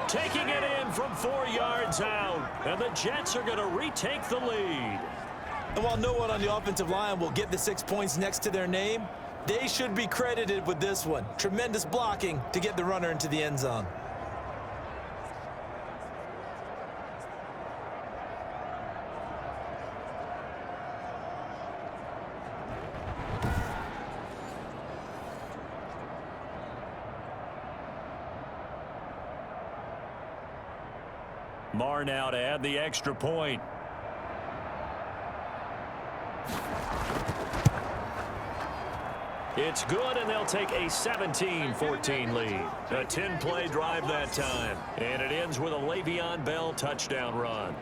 Taking it in from 4 yards out. And the Jets are going to retake the lead. And while no one on the offensive line will get the 6 points next to their name, they should be credited with this one. Tremendous blocking to get the runner into the end zone. Marr now to add the extra point. It's good, and they'll take a 17-14 lead. A 10-play drive that time. And it ends with a Le'Veon Bell touchdown run.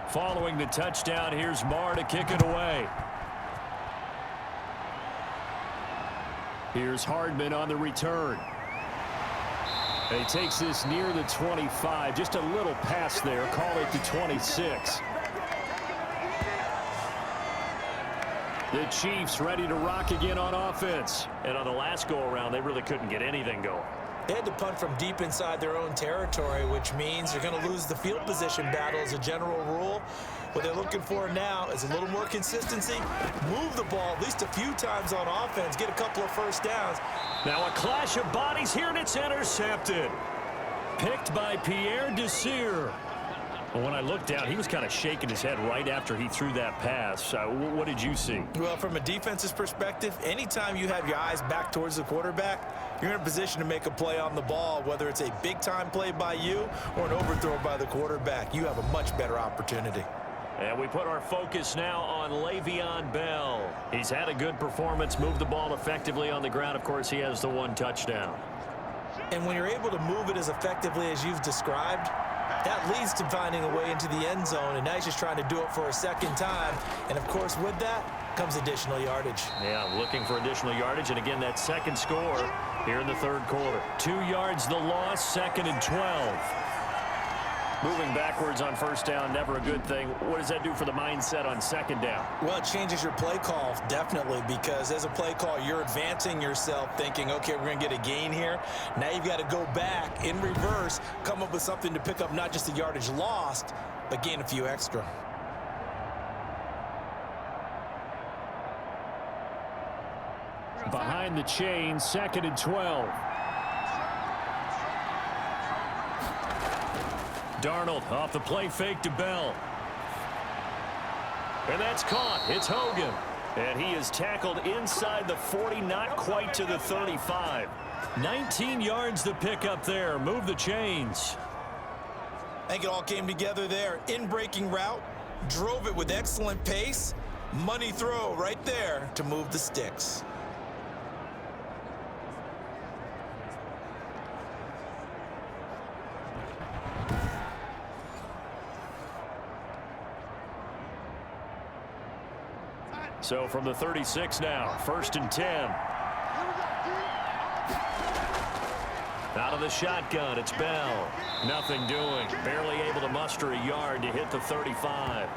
Following the touchdown, here's Marr to kick it away. Here's Hardman on the return. And he takes this near the 25. Just a little pass there. Call it the 26. The Chiefs ready to rock again on offense. And on the last go-around, they really couldn't get anything going. They had to punt from deep inside their own territory, which means you're going to lose the field position battle as a general rule. What they're looking for now is a little more consistency, move the ball at least a few times on offense, get a couple of first downs. Now a clash of bodies here, and it's intercepted. Picked by Pierre Desir. Well, when I looked down, he was kind of shaking his head right after he threw that pass. What did you see? Well, from a defense's perspective, anytime you have your eyes back towards the quarterback, you're in a position to make a play on the ball, whether it's a big-time play by you or an overthrow by the quarterback. You have a much better opportunity. And we put our focus now on Le'Veon Bell. He's had a good performance, moved the ball effectively on the ground. Of course, he has the 1 touchdown. And when you're able to move it as effectively as you've described, that leads to finding a way into the end zone, and now he's just trying to do it for a second time. And, of course, with that comes additional yardage. Yeah, looking for additional yardage, and again, that second score here in the third quarter. 2 yards the loss, 2nd and 12. Moving backwards on first down, never a good thing. What does that do for the mindset on second down? Well, it changes your play call, definitely, because as a play call, you're advancing yourself thinking, okay, we're going to get a gain here. Now you've got to go back in reverse, come up with something to pick up not just the yardage lost, but gain a few extra. Behind the chain, 2nd and 12. Darnold off the play fake to Bell. And that's caught. It's Hogan. And he is tackled inside the 40, not quite to the 35. 19 yards to pick up there. Move the chains. I think it all came together there. In-breaking route, drove it with excellent pace. Money throw right there to move the sticks. So from the 36 now, 1st and 10. Out of the shotgun, it's Bell. Nothing doing. Barely able to muster a yard to hit the 35.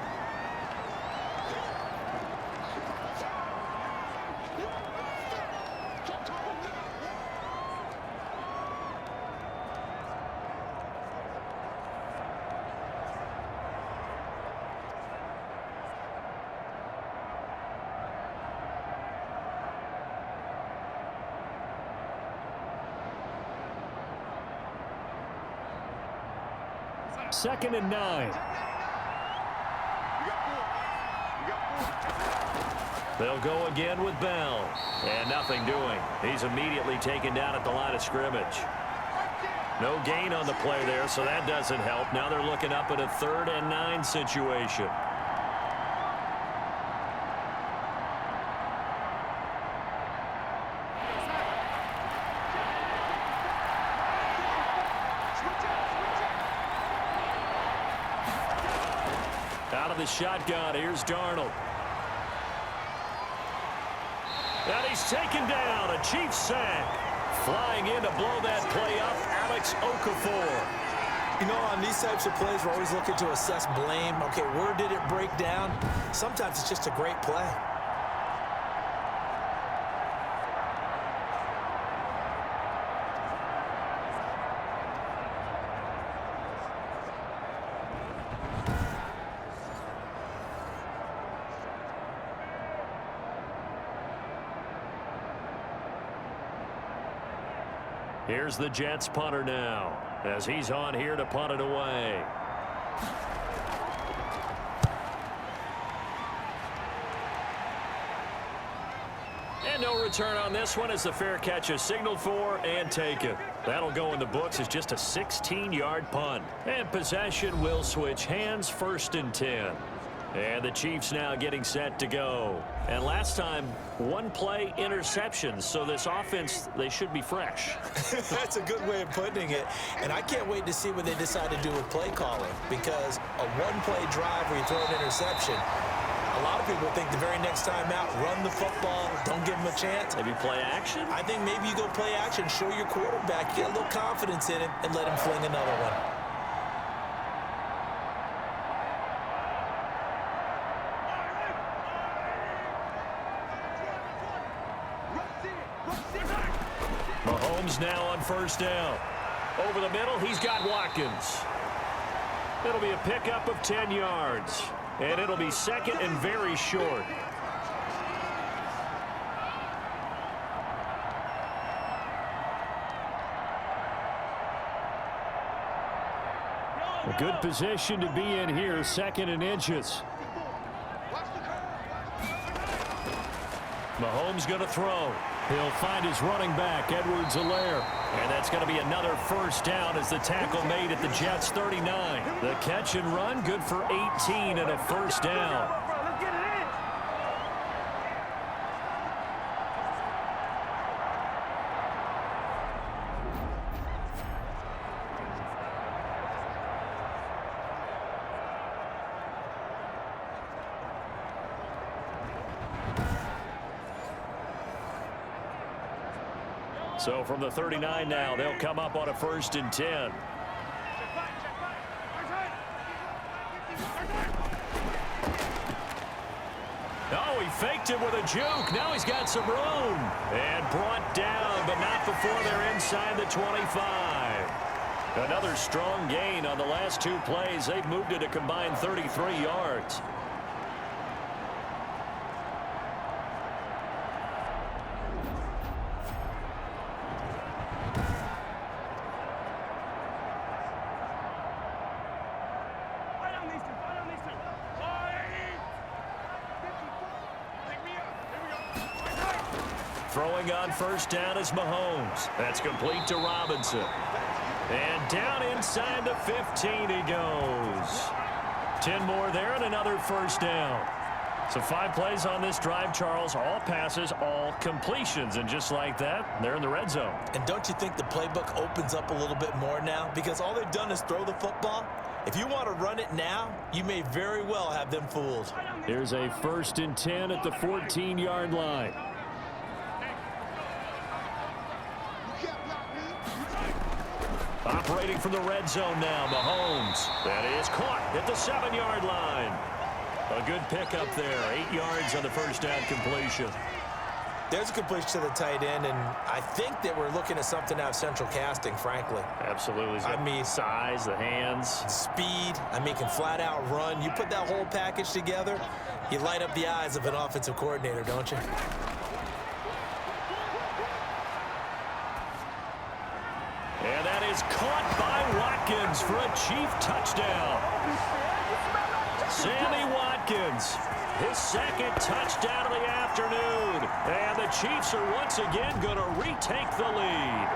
Second and 9. They'll go again with Bell. And nothing doing. He's immediately taken down at the line of scrimmage. No gain on the play there, so that doesn't help. Now they're looking up at a 3rd and 9 situation. Out of the shotgun, here's Darnold. And he's taken down, a Chiefs sack. Flying in to blow that play up, Alex Okafor. You know, on these types of plays, we're always looking to assess blame. Okay, where did it break down? Sometimes it's just a great play. Here's the Jets punter now, as he's on here to punt it away. And no return on this one as the fair catch is signaled for and taken. That'll go in the books as just a 16-yard punt. And possession will switch hands, 1st and 10. And the Chiefs now getting set to go. And last time, 1-play interceptions. So this offense, they should be fresh. That's a good way of putting it. And I can't wait to see what they decide to do with play calling. Because a 1-play drive where you throw an interception, a lot of people think the very next time out, run the football, don't give them a chance. Maybe play action? I think maybe you go play action, show your quarterback, get a little confidence in him, and let him fling another one. Mahomes now on 1st down. Over the middle, he's got Watkins. It'll be a pickup of 10 yards. And it'll be 2nd and very short. A good position to be in here, 2nd and inches. Mahomes going to throw. He'll find his running back, Edwards-Helaire. And that's going to be another 1st down as the tackle made at the Jets' 39. The catch and run, good for 18 and a 1st down. So from the 39 now, they'll come up on a 1st and 10. Oh, he faked it with a juke. Now he's got some room. And brought down, but not before they're inside the 25. Another strong gain on the last 2 plays. They've moved it a combined 33 yards. Throwing on 1st down is Mahomes. That's complete to Robinson. And down inside the 15 he goes. 10 more there and another 1st down. So 5 plays on this drive, Charles. All passes, all completions. And just like that, they're in the red zone. And don't you think the playbook opens up a little bit more now? Because all they've done is throw the football. If you want to run it now, you may very well have them fooled. Here's a 1st and 10 at the 14-yard line. Operating from the red zone now, Mahomes. That is caught at the 7-yard line. A good pickup there. 8 yards on the 1st down completion. There's a completion to the tight end, and I think that we're looking at something out of central casting, frankly. Absolutely. I mean, size, the hands. Speed. I mean, can flat out run. You put that whole package together, you light up the eyes of an offensive coordinator, don't you? And that is caught by Watkins for a Chief touchdown. Sammy Watkins, his 2nd touchdown of the afternoon. And the Chiefs are once again going to retake the lead.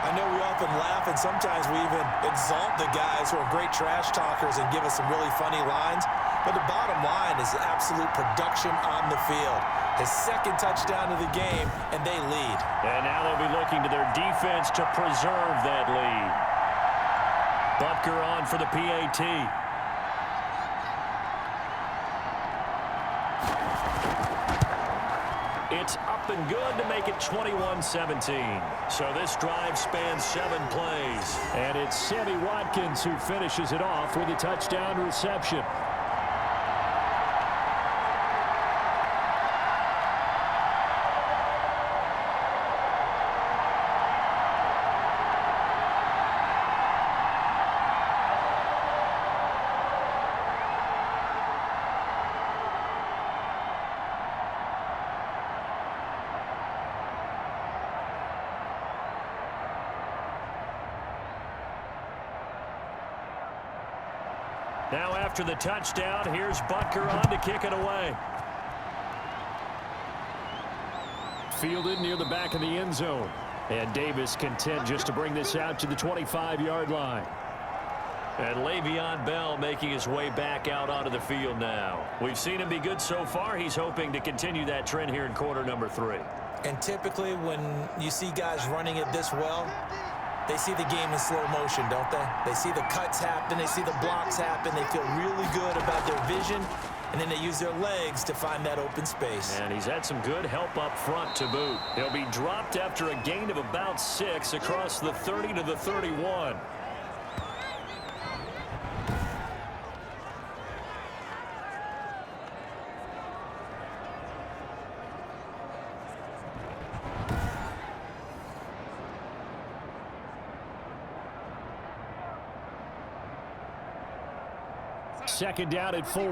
I know we often laugh, and sometimes we even exalt the guys who are great trash talkers and give us some really funny lines. But the bottom line is absolute production on the field. His second touchdown of the game, and they lead. And now they'll be looking to their defense to preserve that lead. Butker on for the PAT. It's up and good to make it 21-17. So this drive spans 7 plays. And it's Sammy Watkins who finishes it off with a touchdown reception. Now after the touchdown, here's Butker on to kick it away. Fielded near the back of the end zone. And Davis content just to bring this out to the 25-yard line. And Le'Veon Bell making his way back out onto the field now. We've seen him be good so far. He's hoping to continue that trend here in quarter number 3. And typically when you see guys running it this well, they see the game in slow motion, don't they? They see the cuts happen. They see the blocks happen. They feel really good about their vision, and then they use their legs to find that open space. And he's had some good help up front to boot. He'll be dropped after a gain of about 6 across the 30 to the 31. Second down at 4.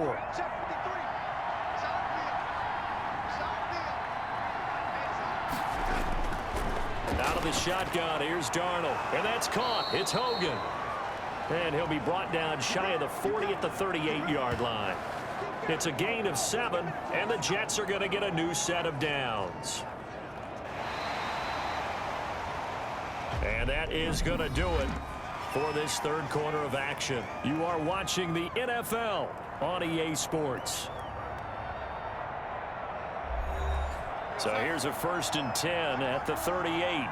Out of the shotgun, here's Darnold. And that's caught. It's Hogan. And he'll be brought down shy of the 40 at the 38-yard line. It's a gain of 7, and the Jets are going to get a new set of downs. And that is going to do it for this third quarter of action. You are watching the NFL on EA Sports. So here's a 1st and 10 at the 38.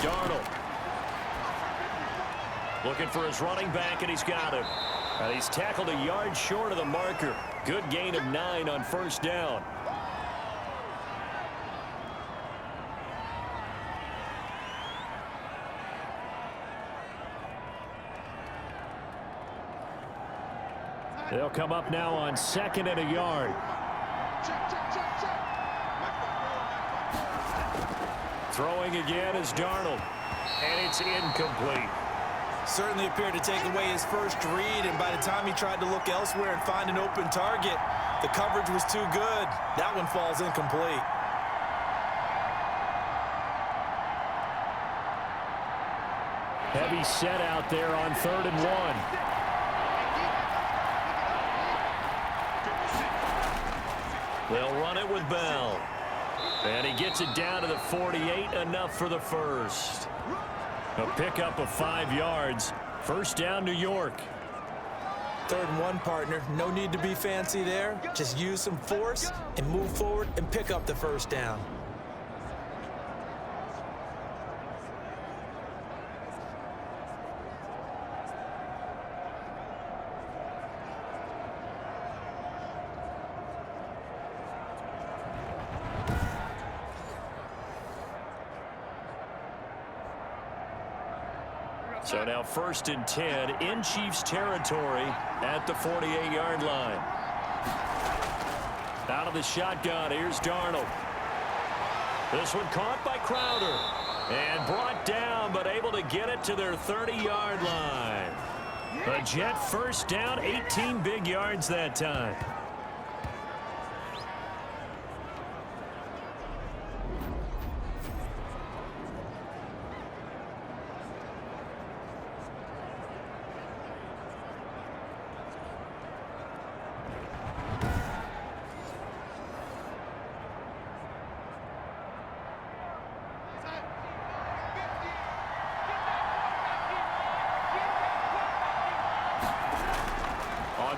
Darnold looking for his running back, and he's got him. And he's tackled a yard short of the marker. Good gain of 9 on 1st down. They'll come up now on 2nd and a yard. Throwing again is Darnold. And it's incomplete. Certainly appeared to take away his first read, and by the time he tried to look elsewhere and find an open target, the coverage was too good. That one falls incomplete. Heavy set out there on 3rd and 1. They'll run it with Bell. And he gets it down to the 48, enough for the first. A pickup of 5 yards. 1st down, New York. 3rd and 1, partner. No need to be fancy there. Just use some force and move forward and pick up the 1st down. So now 1st and 10 in Chiefs territory at the 48-yard line. Out of the shotgun, here's Darnold. This one caught by Crowder. And brought down, but able to get it to their 30-yard line. A Jet 1st down, 18 big yards that time.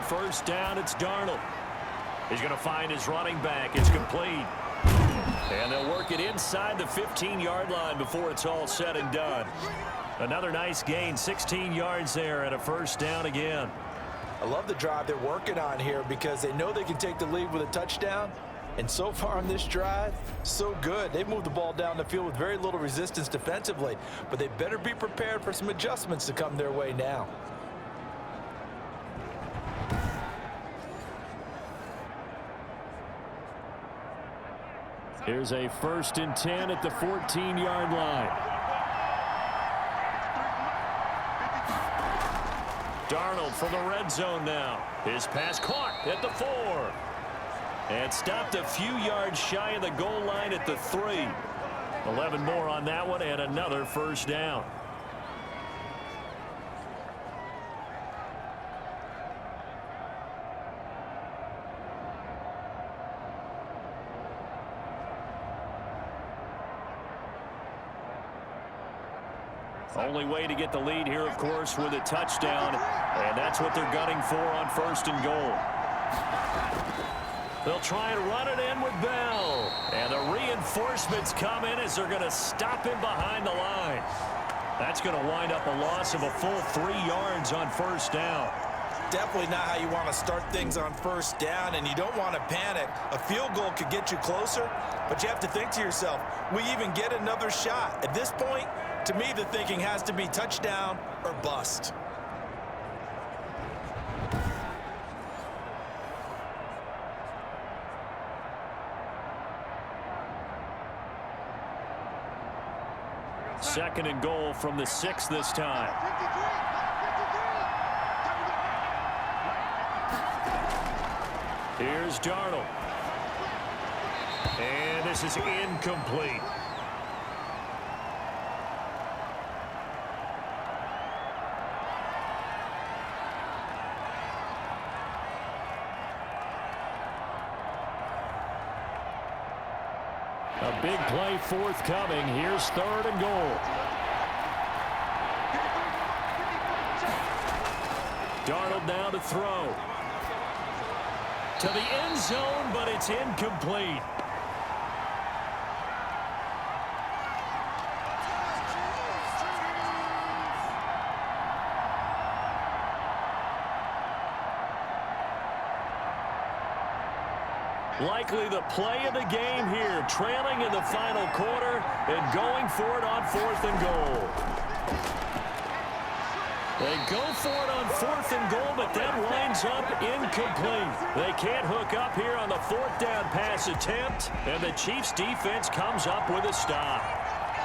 first down. It's Darnold. He's going to find his running back. It's complete. And they'll work it inside the 15-yard line before it's all said and done. Another nice gain, 16 yards there, and a first down again. I love the drive they're working on here because they know they can take the lead with a touchdown. And so far on this drive, so good. They've moved the ball down the field with very little resistance defensively, but they better be prepared for some adjustments to come their way now. Here's a 1st and 10 at the 14-yard line. Darnold from the red zone now. His pass caught at the 4. And stopped a few yards shy of the goal line at the 3. 11 more on that one and another first down. Only way to get the lead here, of course, with a touchdown. And that's what they're gunning for on 1st and goal. They'll try and run it in with Bell. And the reinforcements come in as they're going to stop him behind the line. That's going to wind up a loss of a full 3 yards on 1st down. Definitely not how you want to start things on 1st down, and you don't want to panic. A field goal could get you closer, but you have to think to yourself, will you even get another shot? At this point, to me, the thinking has to be touchdown or bust. Second and goal from the 6 this time. Here's Darnold. And this is incomplete. A big play forthcoming. Here's 3rd and goal. Darnold now to throw. To the end zone, but it's incomplete. Likely the play of the game here, trailing in the final quarter and going for it on 4th and goal. They go for it on 4th and goal, but that winds up incomplete. They can't hook up here on the 4th down pass attempt, and the Chiefs defense comes up with a stop.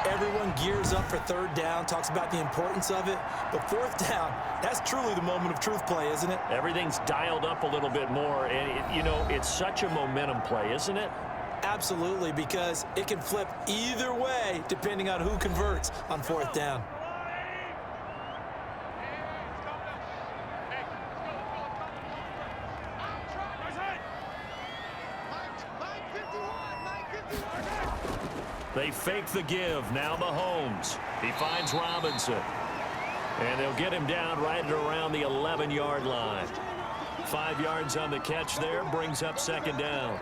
Everyone gears up for 3rd down, talks about the importance of it, but 4th down, that's truly the moment of truth play, isn't it? Everything's dialed up a little bit more, and, you know, it's such a momentum play, isn't it? Absolutely, because it can flip either way depending on who converts on 4th down. They fake the give. Now Mahomes. He finds Robinson. And they'll get him down right at around the 11-yard line. 5 yards on the catch there. Brings up 2nd down.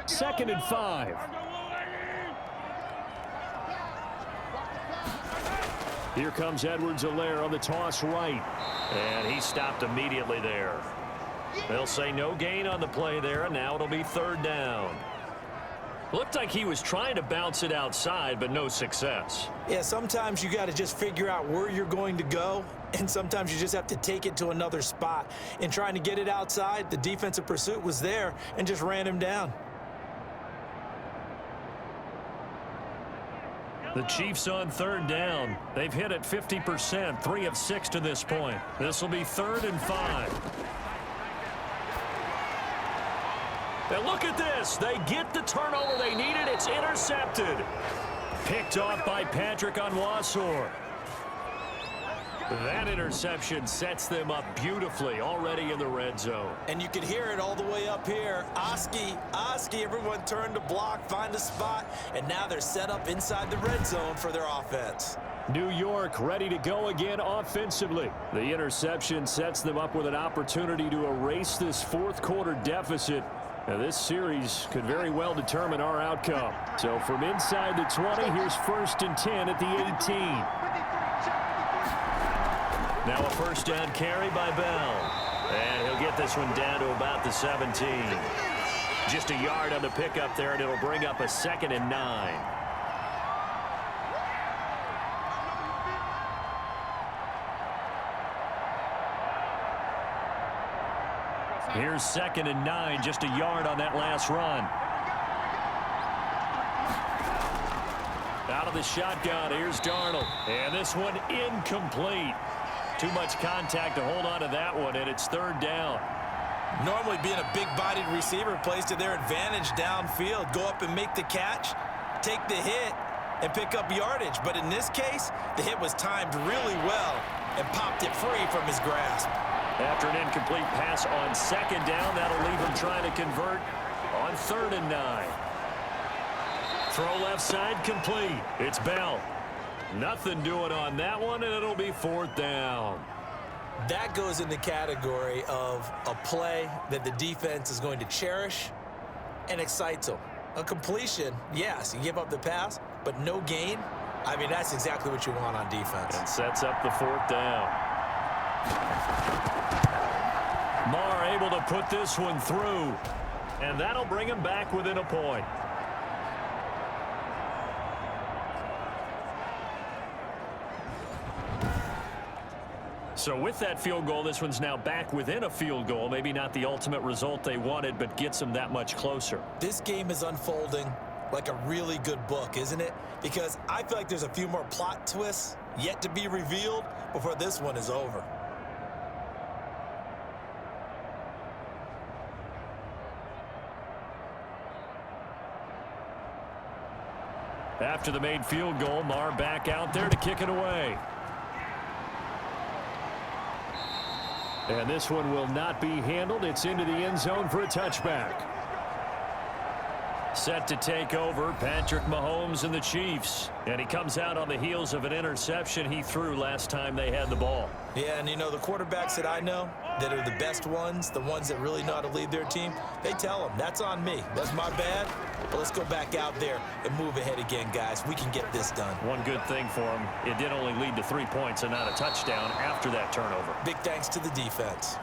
Second and 5. Here comes Edwards-Helaire on the toss right. And he stopped immediately there. They'll say no gain on the play there, and now it'll be 3rd down. Looked like he was trying to bounce it outside, but no success. Yeah, sometimes you got to just figure out where you're going to go, and sometimes you just have to take it to another spot. In trying to get it outside, the defensive pursuit was there and just ran him down. The Chiefs on 3rd down. They've hit it 50%, 3 of 6 to this point. This will be 3rd and 5. And look at this. They get the turnover they needed. It's intercepted. Picked off by Patrick Onwuasor. That interception sets them up beautifully already in the red zone. And you could hear it all the way up here. Oski, everyone turned to block, find a spot, and now they're set up inside the red zone for their offense. New York ready to go again offensively. The interception sets them up with an opportunity to erase this fourth quarter deficit. Now, this series could very well determine our outcome. So from inside the 20, here's 1st and 10 at the 18. Now a first down carry by Bell. And he'll get this one down to about the 17. Just a yard on the pickup there, and it'll bring up a 2nd and 9. Here's 2nd and 9, just a yard on that last run. Out of the shotgun, here's Darnold. And this one incomplete. Too much contact to hold on to that one, and it's 3rd down. Normally being a big-bodied receiver plays to their advantage downfield. Go up and make the catch, take the hit, and pick up yardage. But in this case, the hit was timed really well and popped it free from his grasp. After an incomplete pass on 2nd down, that'll leave him trying to convert on 3rd and 9. Throw left side complete. It's Bell. Nothing doing on that one, and it'll be 4th down. That goes in the category of a play that the defense is going to cherish and excites them. A completion, yes, you give up the pass, but no gain. I mean, that's exactly what you want on defense. And sets up the 4th down. Marr able to put this one through, and that'll bring him back within a point. So with that field goal, this one's now back within a field goal. Maybe not the ultimate result they wanted, but gets them that much closer. This game is unfolding like a really good book, isn't it? Because I feel like there's a few more plot twists yet to be revealed before this one is over. After the made field goal, Marr back out there to kick it away. And this one will not be handled. It's into the end zone for a touchback. Set to take over, Patrick Mahomes and the Chiefs. And he comes out on the heels of an interception he threw last time they had the ball. Yeah, and you know, the quarterbacks that I know that are the best ones, the ones that really know how to lead their team, they tell them, that's on me. That's my bad. But let's go back out there and move ahead again, guys. We can get this done. One good thing for him, it did only lead to 3 points and not a touchdown after that turnover. Big thanks to the defense.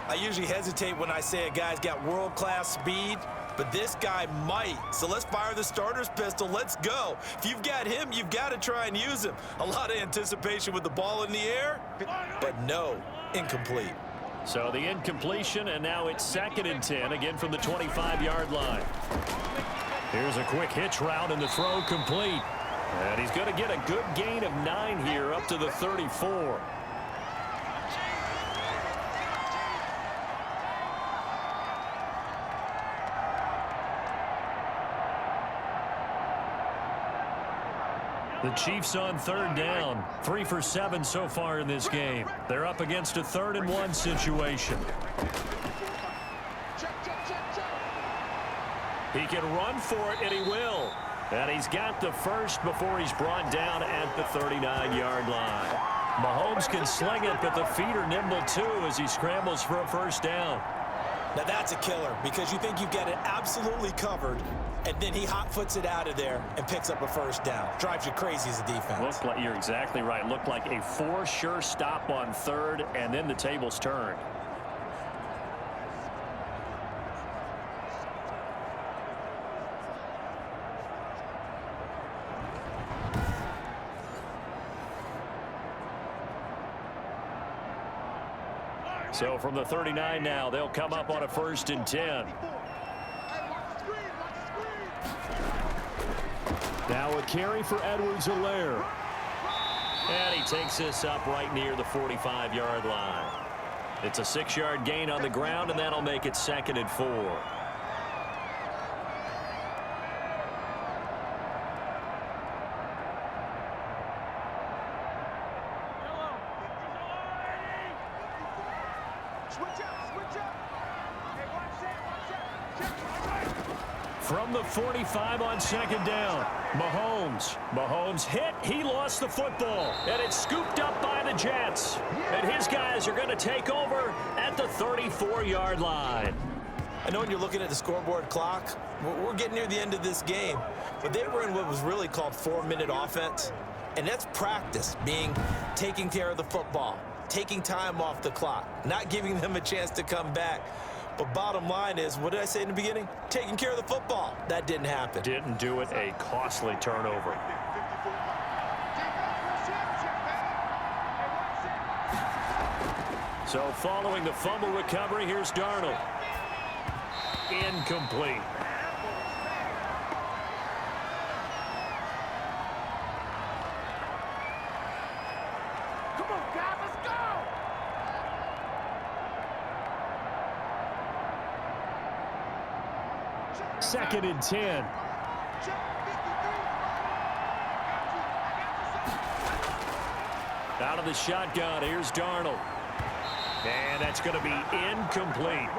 I usually hesitate when I say a guy's got world-class speed, but this guy might. So let's fire the starter's pistol. Let's go. If you've got him, you've got to try and use him. A lot of anticipation with the ball in the air, but no, incomplete. So the incompletion, and now it's 2nd and 10, again from the 25-yard line. Here's a quick hitch route, and the throw complete. And he's going to get a good gain of 9 here up to the 34. The Chiefs on 3rd down. 3 for 7 so far in this game. They're up against a 3rd and 1 situation. He can run for it, and he will. And he's got the first before he's brought down at the 39-yard line. Mahomes can sling it, but the feet are nimble too as he scrambles for a first down. Now that's a killer because you think you've got it absolutely covered, and then he hot-foots it out of there and picks up a first down. Drives you crazy as a defense. Looked like, you're exactly right. Looked like a for-sure stop on 3rd, and then the tables turned. So from the 39 now, they'll come up on a 1st and 10. Now a carry for Edwards-Helaire. And he takes this up right near the 45-yard line. It's a 6-yard gain on the ground, and that'll make it 2nd and 4. From the 45 on second down. Mahomes hit. He lost the football. And it's scooped up by the Jets. And his guys are going to take over at the 34-yard line. I know when you're looking at the scoreboard clock, we're getting near the end of this game. But they were in what was really called 4-minute offense. And that's practice, being taking care of the football, taking time off the clock, not giving them a chance to come back. But bottom line is, what did I say in the beginning? Taking care of the football. That didn't happen. Didn't do it. A costly turnover. So following the fumble recovery, here's Darnold. Incomplete. Come on, guys, let's go! Second and 10. Out of the shotgun, here's Darnold. And that's going to be incomplete.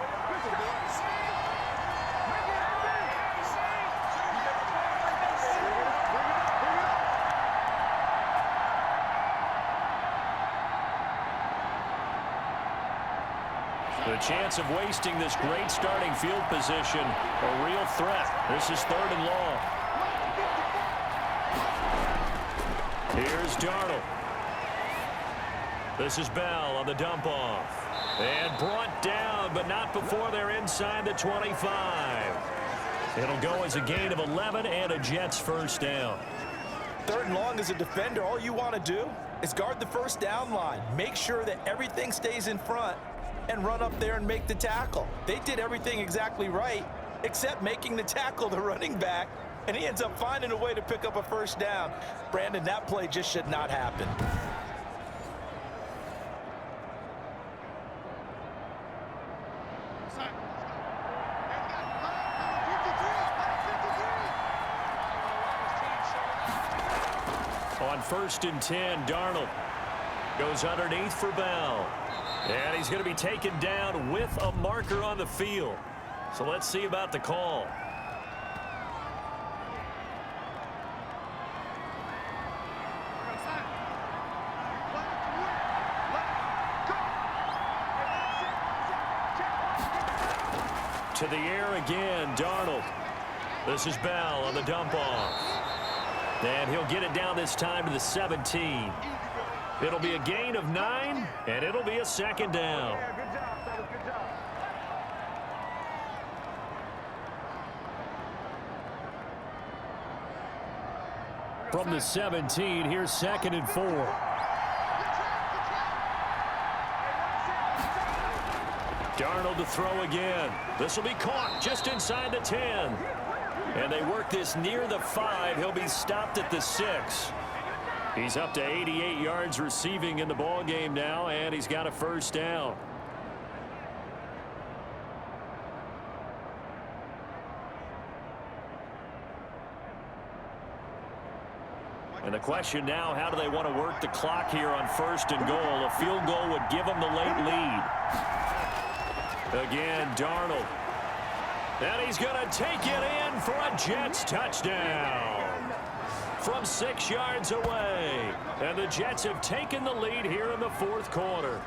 The chance of wasting this great starting field position, a real threat. This is 3rd and long. Here's Darnold. This is Bell on the dump off. And brought down, but not before they're inside the 25. It'll go as a gain of 11 and a Jets first down. 3rd and long as a defender, all you want to do is guard the first down line. Make sure that everything stays in front and run up there and make the tackle. They did everything exactly right, except making the tackle the running back, and he ends up finding a way to pick up a first down. Brandon, that play just should not happen. On 1st and 10, Darnold goes underneath for Bell. And he's going to be taken down with a marker on the field. So let's see about the call. To the air again, Darnold. This is Bell on the dump off. And he'll get it down this time to the 17. It'll be a gain of 9, and it'll be a 2nd down. Yeah, good job, fellas, good job. From the 17, here's 2nd and 4. Darnold to throw again. This will be caught just inside the 10. And they work this near the 5. He'll be stopped at the 6. He's up to 88 yards receiving in the ball game now, and he's got a first down. And the question now, how do they want to work the clock here on 1st and goal? A field goal would give them the late lead. Again, Darnold. And he's going to take it in for a Jets touchdown. From 6 yards away. And the Jets have taken the lead here in the 4th quarter.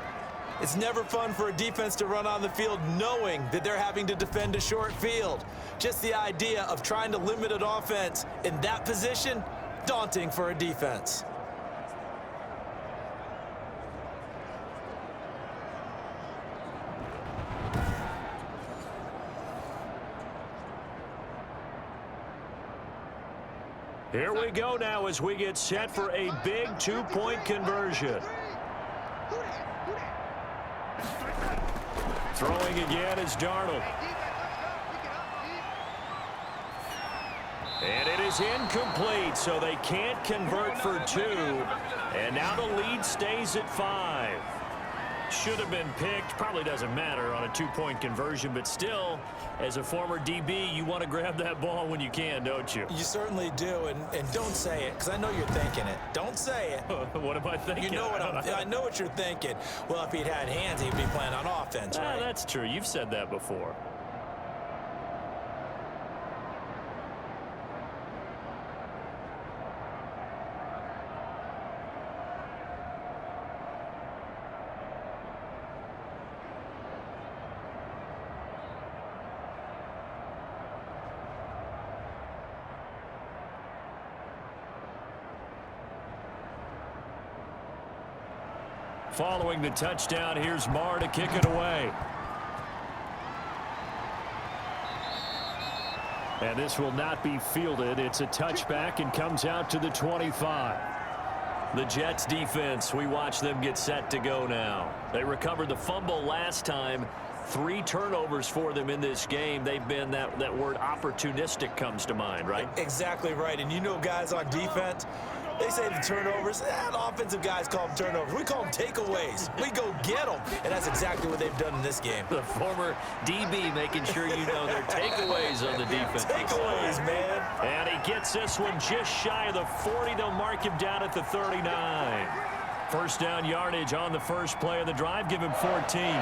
It's never fun for a defense to run on the field knowing that they're having to defend a short field. Just the idea of trying to limit an offense in that position, daunting for a defense. Here we go now as we get set for a big 2-point conversion. Throwing again is Darnold. And it is incomplete, so they can't convert for 2. And now the lead stays at 5. Should have been picked. Probably doesn't matter on a 2-point conversion, but still, as a former DB, you want to grab that ball when you can, don't you? You certainly do, and don't say it, because I know you're thinking it. Don't say it. What am I thinking? You know what I know what you're thinking. Well, if he'd had hands, he'd be playing on offense, right? That's true. You've said that before. Following the touchdown, here's Marr to kick it away. And this will not be fielded. It's a touchback and comes out to the 25. The Jets defense, we watch them get set to go now. They recovered the fumble last time. 3 turnovers for them in this game. They've been, that word opportunistic comes to mind, right? Exactly right. And you know guys on defense, they say the turnovers, the offensive guys call them turnovers. We call them takeaways. We go get them. And that's exactly what they've done in this game. The former DB making sure you know their takeaways on the defense. Takeaways, man. And he gets this one just shy of the 40. They'll mark him down at the 39. First down yardage on the first play of the drive. Give him 14.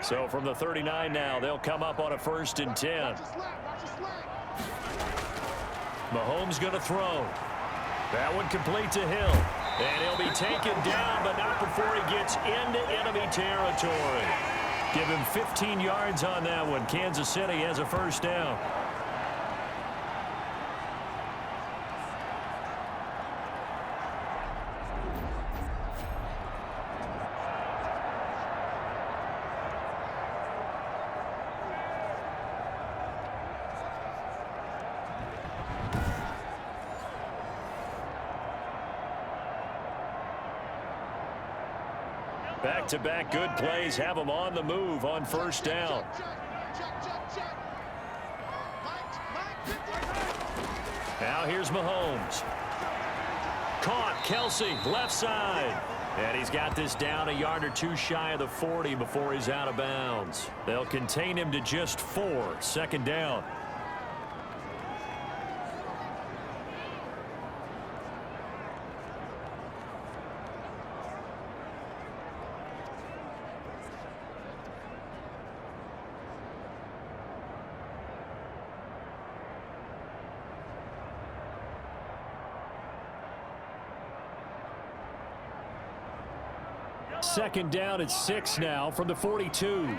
So from the 39 now, they'll come up on a 1st and 10. Mahomes going to throw. That one complete to Hill. And he'll be taken down, but not before he gets into enemy territory. Give him 15 yards on that one. Kansas City has a first down. Back-to-back good plays have them on the move on first down. Now here's Mahomes. Caught, Kelsey, left side. And he's got this down a yard or 2 shy of the 40 before he's out of bounds. They'll contain him to just 4. Second down. Second down at 6 now from the 42.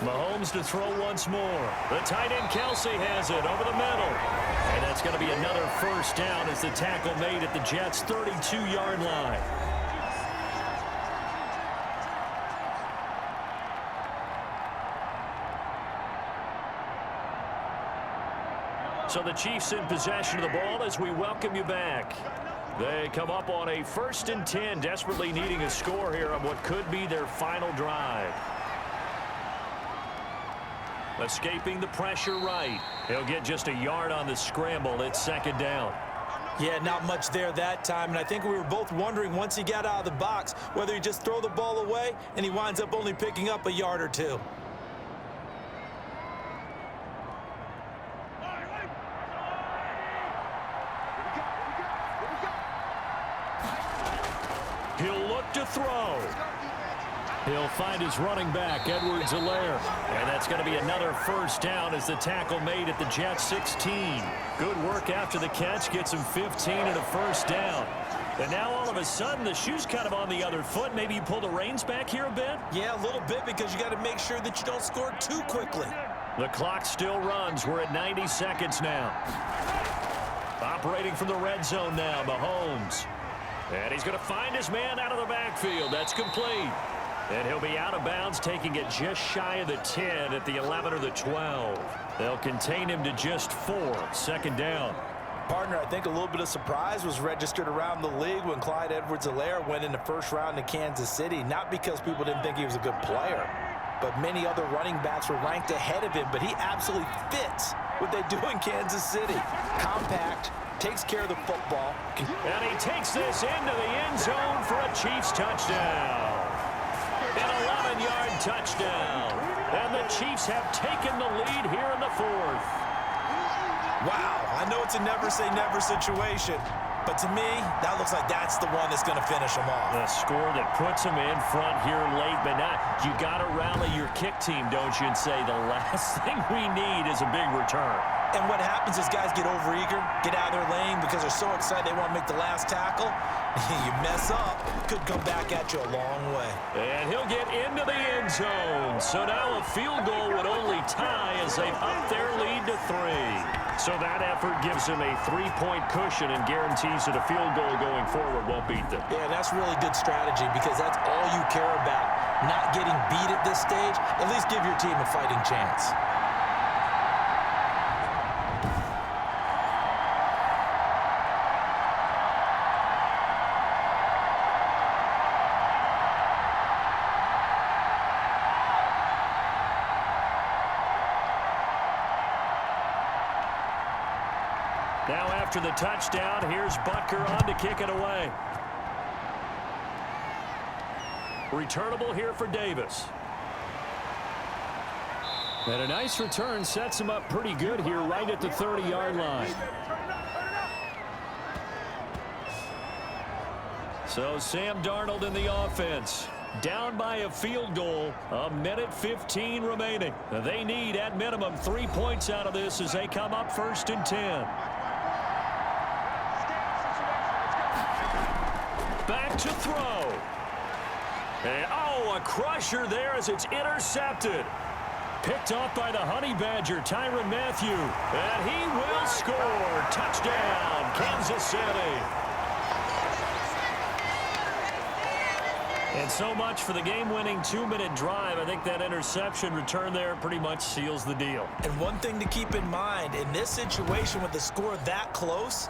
Mahomes to throw once more. The tight end Kelsey has it over the middle. And that's going to be another first down as the tackle made at the Jets' 32-yard line. So the Chiefs in possession of the ball as we welcome you back. They come up on a 1st and 10, desperately needing a score here on what could be their final drive. Escaping the pressure right. He'll get just a yard on the scramble. It's second down. Yeah, not much there that time, and I think we were both wondering once he got out of the box whether he just throw the ball away and he winds up only picking up a yard or 2. He'll look to throw. He'll find his running back, Edwards-Helaire. And that's going to be another first down as the tackle made at the Jets' 16. Good work after the catch. Gets him 15 and a first down. And now all of a sudden the shoe's kind of on the other foot. Maybe you pull the reins back here a bit? Yeah, a little bit because you got to make sure that you don't score too quickly. The clock still runs. We're at 90 seconds now. Operating from the red zone now, Mahomes. And he's going to find his man out of the backfield. That's complete. And he'll be out of bounds, taking it just shy of the 10 at the 11 or the 12. They'll contain him to just 4. Second down. Partner, I think a little bit of surprise was registered around the league when Clyde Edwards-Helaire went in the first round to Kansas City. Not because people didn't think he was a good player, but many other running backs were ranked ahead of him. But he absolutely fits what they do in Kansas City. Compact, takes care of the football. And he takes this into the end zone for a Chiefs touchdown. An 11-yard touchdown. And the Chiefs have taken the lead here in the 4th. Wow, I know it's a never-say-never situation, but to me, that looks like that's the one that's going to finish them off. The score that puts them in front here late, but now you got to rally your kick team, don't you, and say the last thing we need is a big return. And what happens is guys get overeager, get out of their lane because they're so excited they want to make the last tackle. You mess up, could come back at you a long way. And he'll get into the end zone. So now a field goal would only tie as they've upped their lead to 3. So that effort gives him a 3-point cushion and guarantees that a field goal going forward won't beat them. Yeah, that's really good strategy because that's all you care about. Not getting beat at this stage, at least give your team a fighting chance. Now after the touchdown, here's Butker on to kick it away. Returnable here for Davis. And a nice return sets him up pretty good here right at the 30-yard line. So Sam Darnold in the offense. Down by a field goal, 1:15 remaining. They need, at minimum, 3 points out of this as they come up 1st and 10. Back to throw. And, a crusher there as it's intercepted. Picked off by the Honey Badger, Tyrann Mathieu. And he will score. Touchdown, Kansas City. And so much for the game-winning 2-minute drive. I think that interception return there pretty much seals the deal. And one thing to keep in mind, in this situation with the score that close,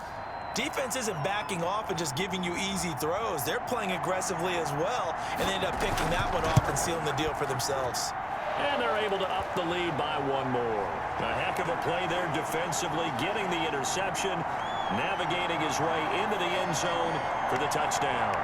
defense isn't backing off and just giving you easy throws. They're playing aggressively as well, and they end up picking that one off and sealing the deal for themselves. And they're able to up the lead by 1 more. A heck of a play there defensively, getting the interception, navigating his way into the end zone for the touchdown.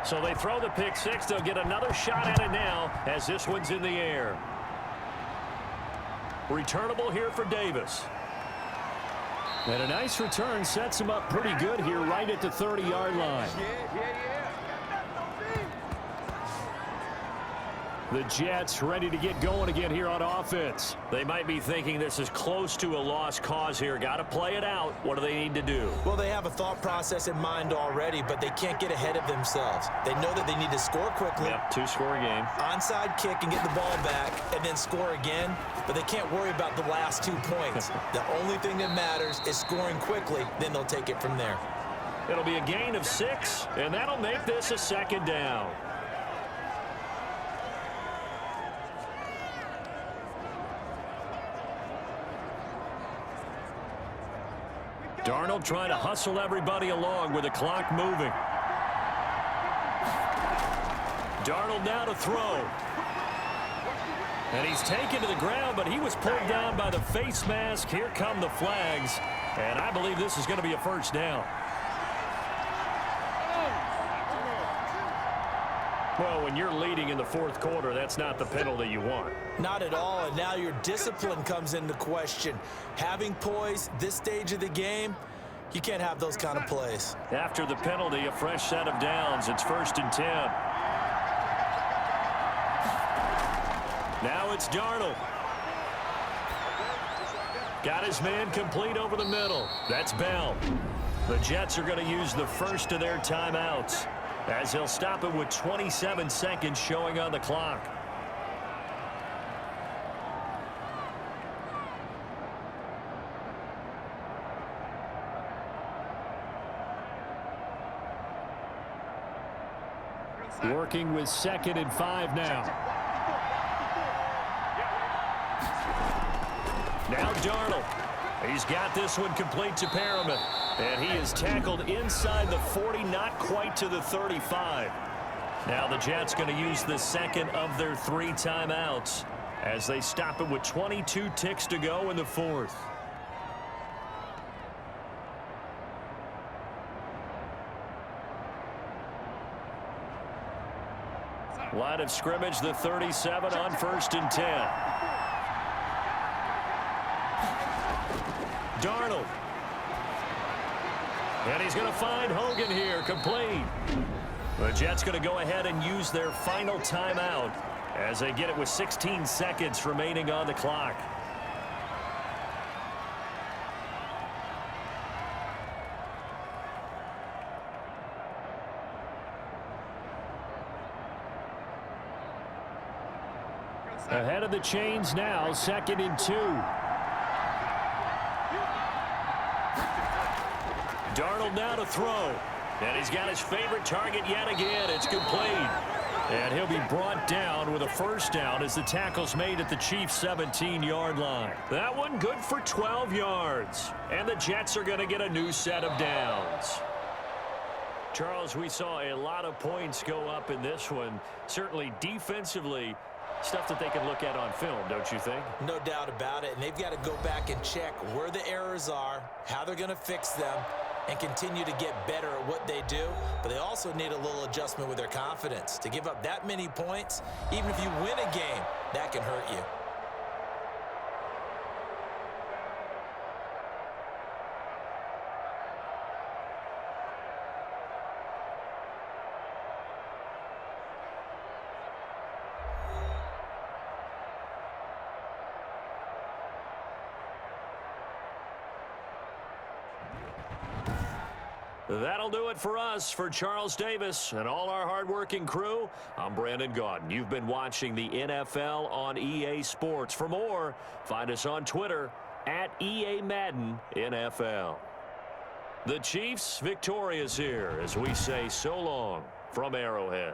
So they throw the pick six. They'll get another shot at it now as this one's in the air. Returnable here for Davis. And a nice return sets him up pretty good here right at the 30-yard line. The Jets ready to get going again here on offense. They might be thinking this is close to a lost cause here. Got to play it out. What do they need to do? Well, they have a thought process in mind already, but they can't get ahead of themselves. They know that they need to score quickly. Yep, 2-score game. Onside kick and get the ball back and then score again, but they can't worry about the last 2 points. The only thing that matters is scoring quickly, then they'll take it from there. It'll be a gain of 6, and that'll make this a 2nd down. Darnold trying to hustle everybody along with the clock moving. Darnold now to throw. And he's taken to the ground, but he was pulled down by the face mask. Here come the flags. And I believe this is going to be a 1st down. Well, when you're leading in the 4th quarter, that's not the penalty you want. Not at all, and now your discipline comes into question. Having poise this stage of the game, you can't have those kind of plays. After the penalty, a fresh set of downs. It's 1st and 10. Now it's Darnold. Got his man complete over the middle. That's Bell. The Jets are going to use the first of their timeouts, as they'll stop it with 27 seconds showing on the clock. Working with 2nd and 5 now. Now Darnold. He's got this one complete to Perriman. And he is tackled inside the 40, not quite to the 35. Now the Jets going to use the 2nd of their 3 timeouts as they stop it with 22 ticks to go in the 4th. Line of scrimmage, the 37 on 1st and 10. Darnold. And he's going to find Hogan here, complete. The Jets going to go ahead and use their final timeout as they get it with 16 seconds remaining on the clock. Ahead of the chains now, 2nd and 2. Darnold now to throw. And he's got his favorite target yet again. It's complete. And he'll be brought down with a first down as the tackle's made at the Chiefs' 17-yard line. That one good for 12 yards. And the Jets are going to get a new set of downs. Charles, we saw a lot of points go up in this one. Certainly defensively, stuff that they can look at on film, don't you think? No doubt about it. And they've got to go back and check where the errors are, how they're going to fix them, and continue to get better at what they do. But they also need a little adjustment with their confidence. To give up that many points, even if you win a game, that can hurt you. That'll do it for us. For Charles Davis and all our hardworking crew, I'm Brandon Gaudin. You've been watching the NFL on EA Sports. For more, find us on Twitter at EA Madden NFL. The Chiefs victorious here as we say so long from Arrowhead.